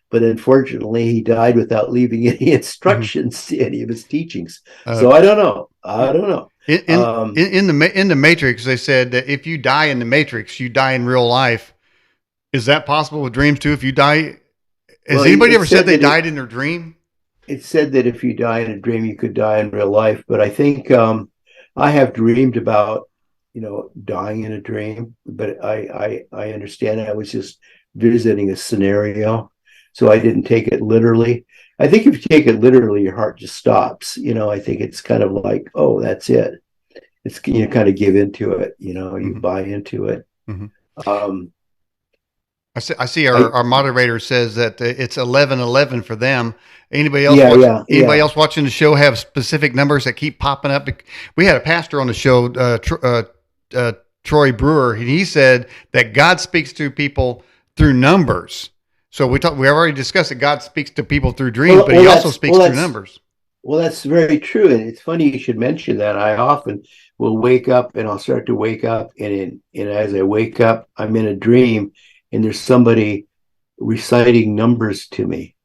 but unfortunately, he died without leaving any Mhm. instructions to any of his teachings. Uh, So I don't know. I don't know. in, in Um, in the Matrix, they said that if you die in the Matrix, you die in real life. Is that possible with dreams too? If you die, has well, anybody ever said they died in their dream? it said that if you die in a dream, you could die in real life. But I think I have dreamed about, dying in a dream. But I understand. I was just visiting a scenario, so I didn't take it literally. I think if you take it literally, your heart just stops. I think it's kind of like, oh, that's it. It's kind of give into it. You Hmm. buy into it. Hmm. Um, I see I our moderator says that it's 11:11 for them. Anybody else Yeah, watch? yeah, Anybody yeah. else watching the show have specific numbers that keep popping up? We had a pastor on the show, uh, Troy Brewer, and he said that God speaks to people through numbers. So we already discussed that God speaks to people through dreams, Well, but he also speaks through numbers. that's very true, and it's funny you should mention that. I often will wake up, and I'll start to wake up, and as I wake up, I'm in a dream, and there's somebody reciting numbers to me.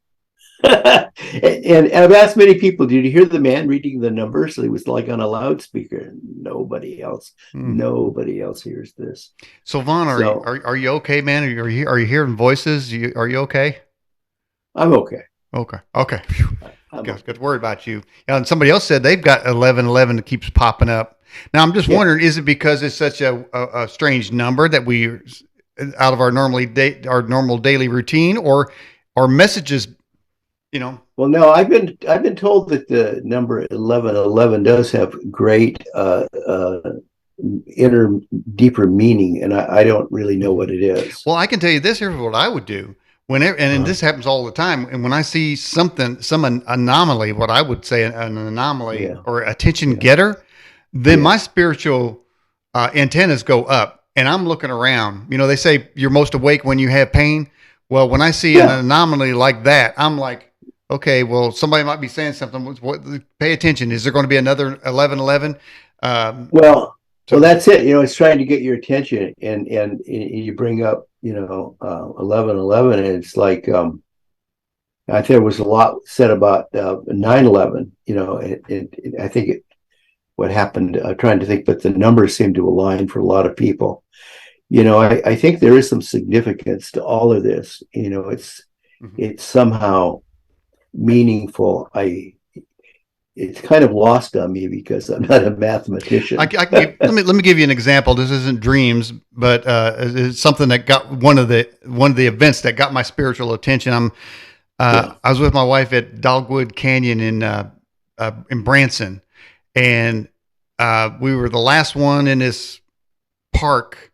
And I've asked many people, did you hear the man reading the numbers? He was like on a loudspeaker. Hmm. Nobody else hears this. So Vaughn, So are you okay, man? Are you hearing voices? Are you okay? I'm okay. Okay. Okay. I'm Got okay. to worry about you. And somebody else said they've got 1111 that keeps popping up. Now I'm just Yeah. wondering, is it because it's such a strange number that we out of our our normal daily routine, or messages? You know. Well, no, I've been told that the number 1111 does have great inner deeper meaning, and I don't really know what it is. Well, I can tell you this. Here's what I would do whenever, and Uh, this happens all the time. And when I see something, anomaly, what I would say an anomaly yeah, or attention yeah, getter, then yeah, my spiritual antennas go up, and I'm looking around. You know, they say you're most awake when you have pain. Well, when I see an yeah. anomaly like that, I'm like, okay, well, somebody might be saying something. Pay attention. Is there going to be another 1111? Um, Well, well, so that's it. It's trying to get your attention, and you bring up, 1111, and it's like I think there was a lot said about 9/11. I think what happened. Trying to think, but the numbers seem to align for a lot of people. I think there is some significance to all of this. mhm. It's somehow meaningful. It's kind of lost on me because I'm not a mathematician. I can give, let me give you an example. This isn't dreams, but it's something that got one of the events that got my spiritual attention. Yeah. I was with my wife at Dogwood Canyon in Branson, and we were the last one in this park,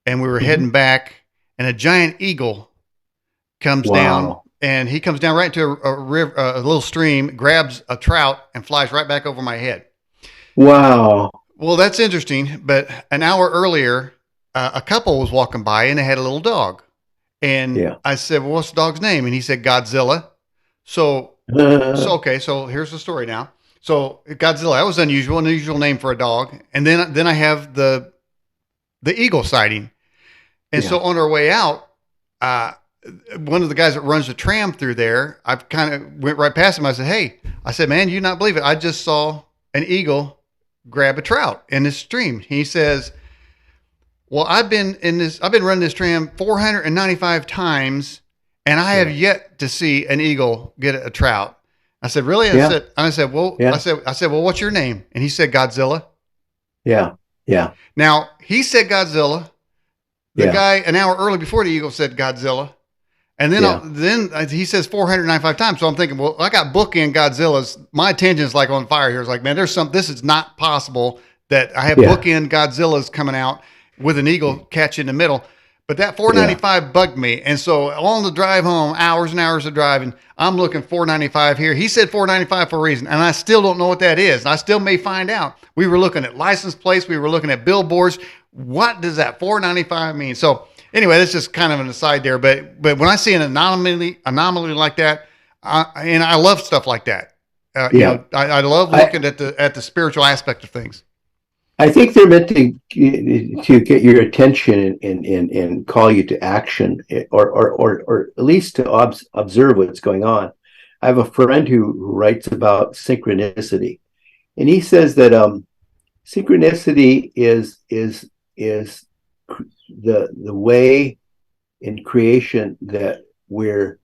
and we were Mhm. heading back, and a giant eagle comes down, Wow. and he comes down right into a river, a little stream, grabs a trout, and flies right back over my head. Wow. Well, that's interesting. But an hour earlier, a couple was walking by and they had a little dog. And Yeah. I said, "Well, what's the dog's name?" And he said, "Godzilla." So, Uh, okay. So here's the story now. So Godzilla, that was unusual, an unusual name for a dog. And then I have the eagle sighting. And so yeah. on our way out, uh, one of the guys that runs the tram through there, I kind of went right past him. I said, "Hey," I said, "Man, you not believe it? I just saw an eagle grab a trout in this stream." He says, "Well, I've been running this tram 495 times, and I have Yeah. yet to see an eagle get a trout." I said, "Really?" Yeah. Yeah. I said, "Well, what's your name?" And he said, "Godzilla." Yeah. Yeah. Now he said Godzilla. The Yeah. guy an hour early before the eagle said Godzilla. And Yeah. then he says 495 times. So I'm thinking, well, I got bookend Godzilla's. My attention is like on fire here. It's like, man, this is not possible that I have Yeah. bookend Godzilla's coming out with an eagle catch in the middle. But that Yeah. 495 bugged me. And so on the drive home, hours and hours of driving, I'm looking 495 here. He said 495 for a reason. And I still don't know what that is. I still may find out. We were looking at license plates. We were looking at billboards. What does that 495 mean? So anyway, that's just kind of an aside there. But when I see an anomaly like that, and I love stuff like that. Yeah. I love I looking at the spiritual aspect of things. I think they're meant to get your attention and call you to action, or at least to observe what's going on. I have a friend who writes about synchronicity, and he says that synchronicity is the way in creation that we're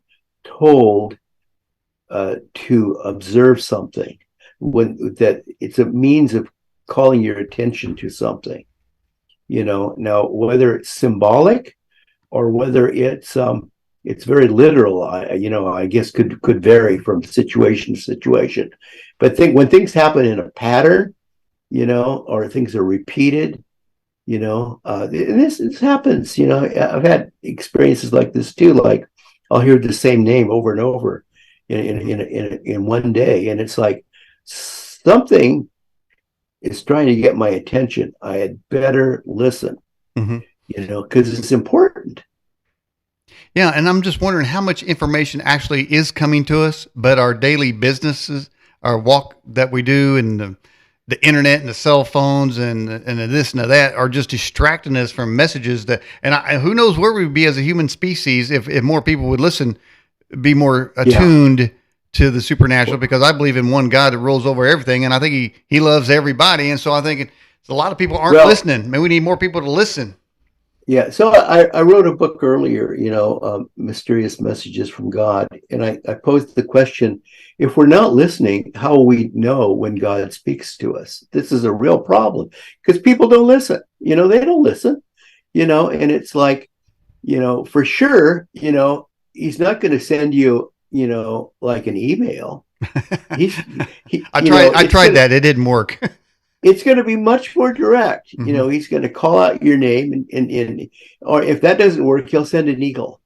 told to observe something, when that it's a means of calling your attention to something. Now whether it's symbolic or whether it's very literal, I guess could vary from situation to situation. But think when things happen in a pattern, or things are repeated, and this happens. I've had experiences like this too. Like I'll hear the same name over and over in one day, and it's like something is trying to get my attention. I had better listen, Mm-hmm. because it's important. Yeah, and I'm just wondering how much information actually is coming to us, but our daily businesses, our walk that we do, and the internet and the cell phones and the this and the that are just distracting us from messages that. And who knows where we'd be as a human species if more people would listen, be more Yeah. attuned to the supernatural. Well, Because I believe in one God that rules over everything, and I think he loves everybody. And so I think a lot of people aren't well, listening. Maybe we need more people to listen. yeah. So I wrote a book earlier, Mysterious Messages from God. And I posed the question, if we're not listening, how will we know when God speaks to us? This is a real problem because people don't listen. They don't listen, and it's like, for sure, he's not going to send you, like an email. He's, I tried that. It didn't work. it's going to be much more direct. Hmm. He's going to call out your name, or if that doesn't work, he'll send an eagle,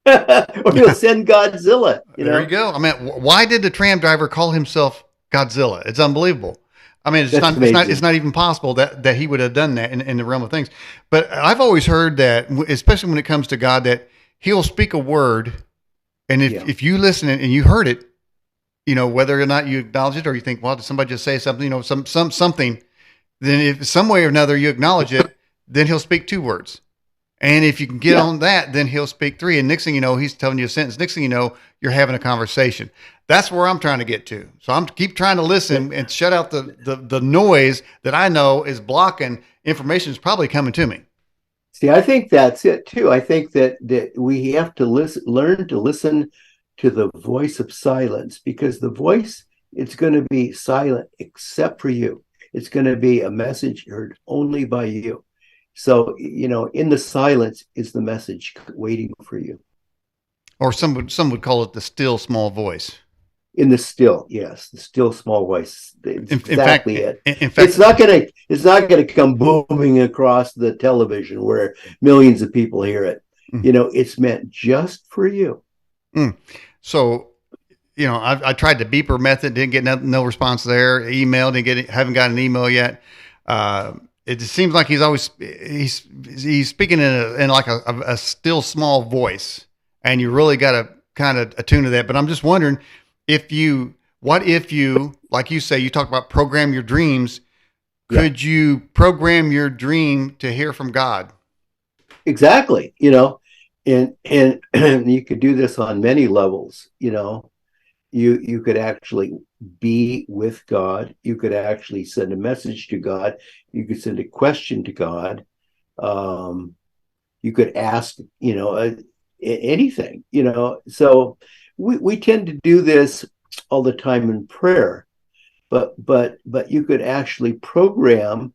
or he'll send Godzilla. There you go. I mean, why did the tram driver call himself Godzilla? It's unbelievable. I mean, That's it's amazing. not even possible that he would have done that in the realm of things. But I've always heard that, especially when it comes to God, that he'll speak a word. And Yeah, if you listen and you heard it, whether or not you acknowledge it or you think, well, did somebody just say something, something, then if some way or another you acknowledge it, then he'll speak two words. And if you can get yeah. on that, then he'll speak three. And next thing you know, he's telling you a sentence. Next thing you know, you're having a conversation. That's where I'm trying to get to. So I'm keep trying to listen and shut out the noise that I know is blocking information is probably coming to me. See, I think that's it too. I think that we have to learn to listen to the voice of silence, because the voice, it's going to be silent except for you. It's going to be a message heard only by you. So, in the silence is the message waiting for you. Or some would call it the still small voice. In the still, yes, the still small voice. It's In fact, exactly it. in It's fact, not gonna it's not gonna come booming across the television where millions of people hear it. mm, It's meant just for you. mm. So I tried the beeper method, didn't get no response there. Email, didn't get it, haven't got an email yet. It just seems like he's speaking in like a still small voice, and you really got to kind of attune to that. But I'm just wondering what if you, like you say, you talk about program your dreams. Yeah, Could you program your dream to hear from God? exactly. And you could do this on many levels. You could actually be with God. You could actually send a message to God. You could send a question to God. Um, you could ask, anything. So we tend to do this all the time in prayer, but you could actually program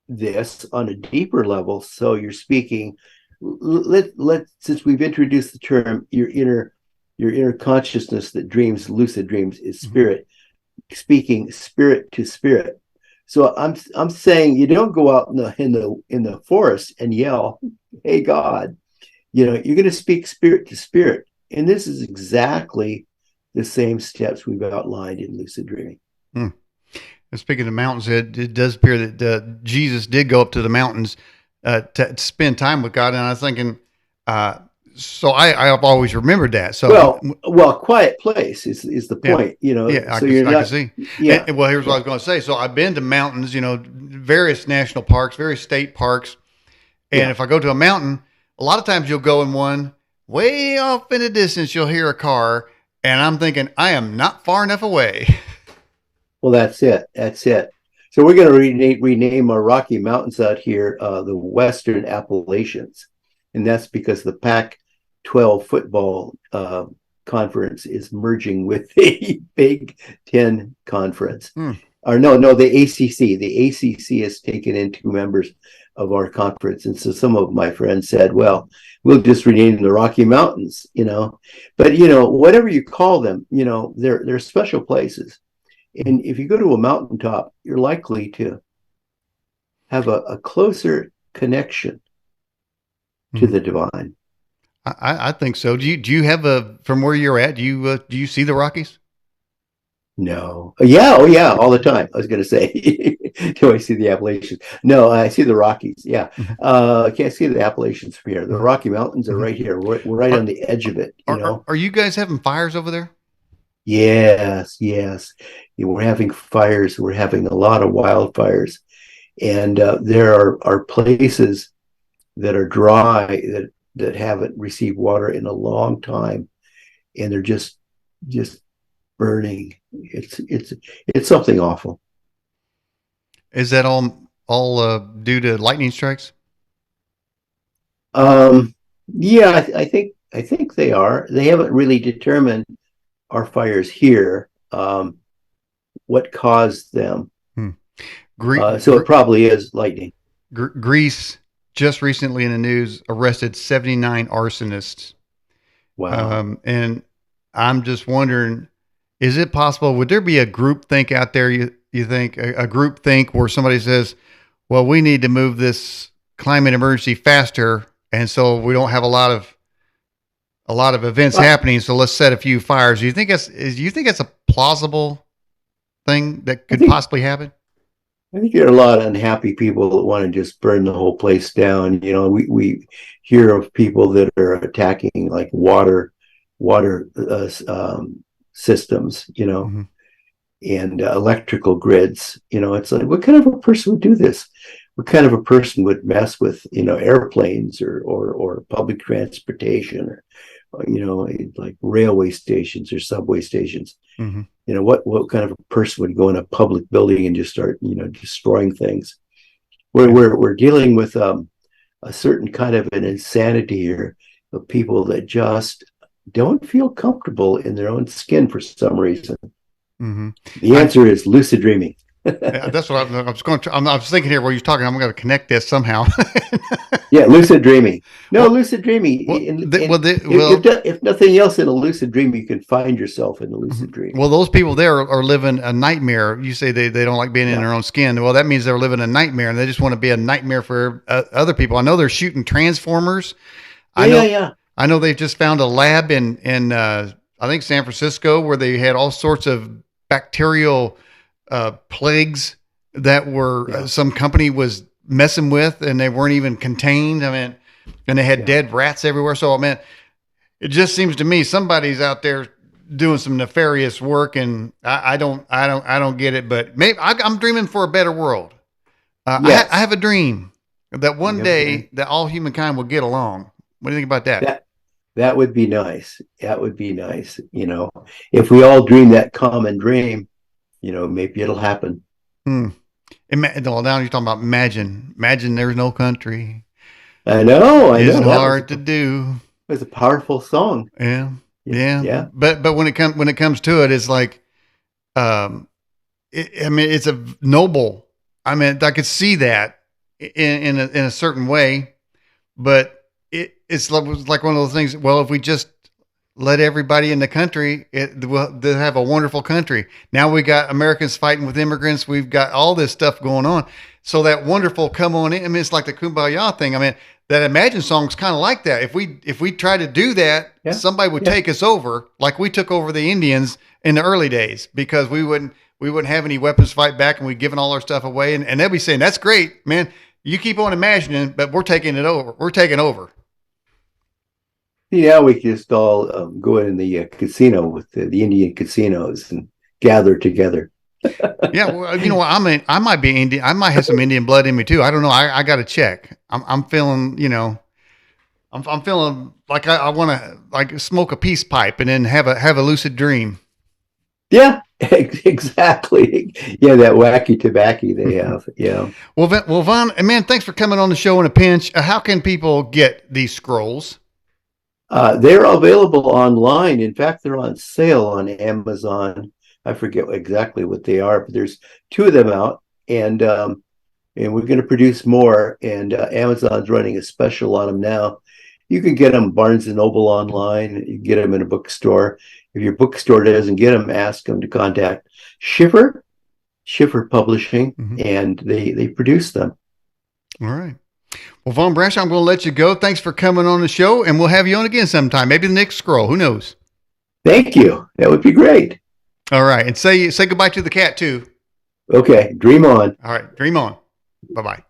this on a deeper level. So you're speaking. Let since we've introduced the term, your inner consciousness that dreams, lucid dreams, is Mhm. spirit speaking spirit to spirit. So I'm saying you don't go out in the forest and yell, "Hey God," you're going to speak spirit to spirit, and this is exactly the same steps we've outlined in lucid dreaming. Hmm. And speaking of mountains, it does appear that Jesus did go up to the mountains to spend time with God. And I was thinking, uh, so I've always remembered that. So Well, quiet place is the yeah, point, yeah, so you're I can not. see. Yeah, And, well, here's what I yeah, was going to say. So I've been to mountains, various national parks, various state parks. And yeah. if I go to a mountain, a lot of times you'll go in one way off in the distance, you'll hear a car. And I'm thinking, I am not far enough away. Well, that's it. That's it. So we're going to rename our Rocky Mountains out here the Western Appalachians, and that's because the Pac-12 football conference is merging with the Big Ten conference. Hmm. Or no, the ACC. The ACC has taken in two members of our conference, and so some of my friends said, "Well, we'll just rename the Rocky Mountains." But whatever you call them, they're special places. And if you go to a mountaintop, you're likely to have a closer connection to Hmm. the divine. I think so. Do you have from where you're at? Do you see the Rockies? No. Yeah. Oh, yeah. All the time. I was going to say, do I see the Appalachians? No, I see the Rockies. Yeah. Mhm, I can't see the Appalachians from here. The mhm, Rocky Mountains are mhm. right here. We're right Are, on the edge of it, you know? are you guys having fires over there? Yes. Yes. Yeah, we're having fires. We're having a lot of wildfires. And there are places that are dry that haven't received water in a long time. And they're just burning. It's something awful. Is that all due to lightning strikes? Um, yeah, I think they are. They haven't really determined our fires here, what caused them. Hmm. Gre- So it probably is lightning. Greece just recently in the news arrested 79 arsonists. Wow. And I'm just wondering, is it possible? Would there be a group think out there? You think a group think where somebody says, "Well, we need to move this climate emergency faster, and so we don't have a lot of events Well, happening. So let's set a few fires." Do you think that's a plausible thing that I could think possibly happen? I think there are a lot of unhappy people that want to just burn the whole place down. You know, we hear of people that are attacking like water systems, Mm-hmm. and electrical grids. It's like, what kind of a person would do this? What kind of a person would mess with, airplanes or public transportation or, like railway stations or subway stations? Mm-hmm. What kind of a person would go in a public building and just start, destroying things? We're Yeah. we're, we're dealing with a certain kind of an insanity here of people that just don't feel comfortable in their own skin for some reason. Mm-hmm. The I answer is lucid dreaming. Yeah, that's what I was going to. I was thinking here while you're talking. I'm going to connect this somehow. Yeah, lucid dreaming. No, well, lucid dreaming. If nothing else, in a lucid dream, you can find yourself in a lucid dream. well, those people there are living a nightmare. You say they don't like being in Yeah, their own skin. Well, that means they're living a nightmare, and they just want to be a nightmare for other people. I know they're shooting transformers. I yeah, yeah, know, yeah. I know they've just found a lab in I think San Francisco where they had all sorts of bacterial plagues that were Yeah, some company was messing with, and they weren't even contained. I mean, and they had yeah. dead rats everywhere. So I mean, it just seems to me somebody's out there doing some nefarious work, and I don't get it. But maybe I'm dreaming for a better world. I Yes. have a dream that one Okay. day that all humankind will get along. What do you think about that? That that would be nice. That would be nice. If we all dream that common dream, maybe it'll happen. Hmm. Well, now you're talking about imagine. Imagine there's no country. I know, I know. Isn't That was hard to do. a powerful song. Yeah, Yeah, yeah. yeah, But when it comes to it, it's like, um, I mean, it's a noble. I mean, I could see that in a certain way, but it's like one of those things. Well, if we just let everybody in the country, they'll have a wonderful country. Now we got Americans fighting with immigrants. We've got all this stuff going on. So that wonderful come on in. I mean, it's like the Kumbaya thing. I mean, that Imagine song's kind of like that. If we try to do that, yeah, somebody would yeah. take us over, like we took over the Indians in the early days, because we wouldn't have any weapons to fight back, and we'd given all our stuff away, and they'll be saying, "That's great, man. You keep on imagining, but we're taking it over. We're taking over." Yeah, we could just all go in the casino with the Indian casinos and gather together. Yeah, well, you know what? I mean, I might be Indian. I might have some Indian blood in me too. I don't know. I got to check. I'm feeling, I'm feeling like I want to like smoke a peace pipe and then have a lucid dream. Yeah, exactly. Yeah, that wacky tobacco they have. Yeah. Well, Vaughn, man, thanks for coming on the show in a pinch. How can people get these scrolls? They're available online. In fact, they're on sale on Amazon. I forget exactly what they are, but there's two of them out, and we're going to produce more. And Amazon's running a special on them now. You can get them Barnes and Noble online. You can get them in a bookstore. If your bookstore doesn't get them, ask them to contact Schiffer, Schiffer Publishing, Mm-hmm. and they produce them. All right. Well, Vaughn Brash, I'm going to let you go. Thanks for coming on the show, and we'll have you on again sometime. Maybe the next scroll. Who knows? Thank you. That would be great. All right. And say goodbye to the cat too. Okay, dream on. All right. Dream on. Bye bye.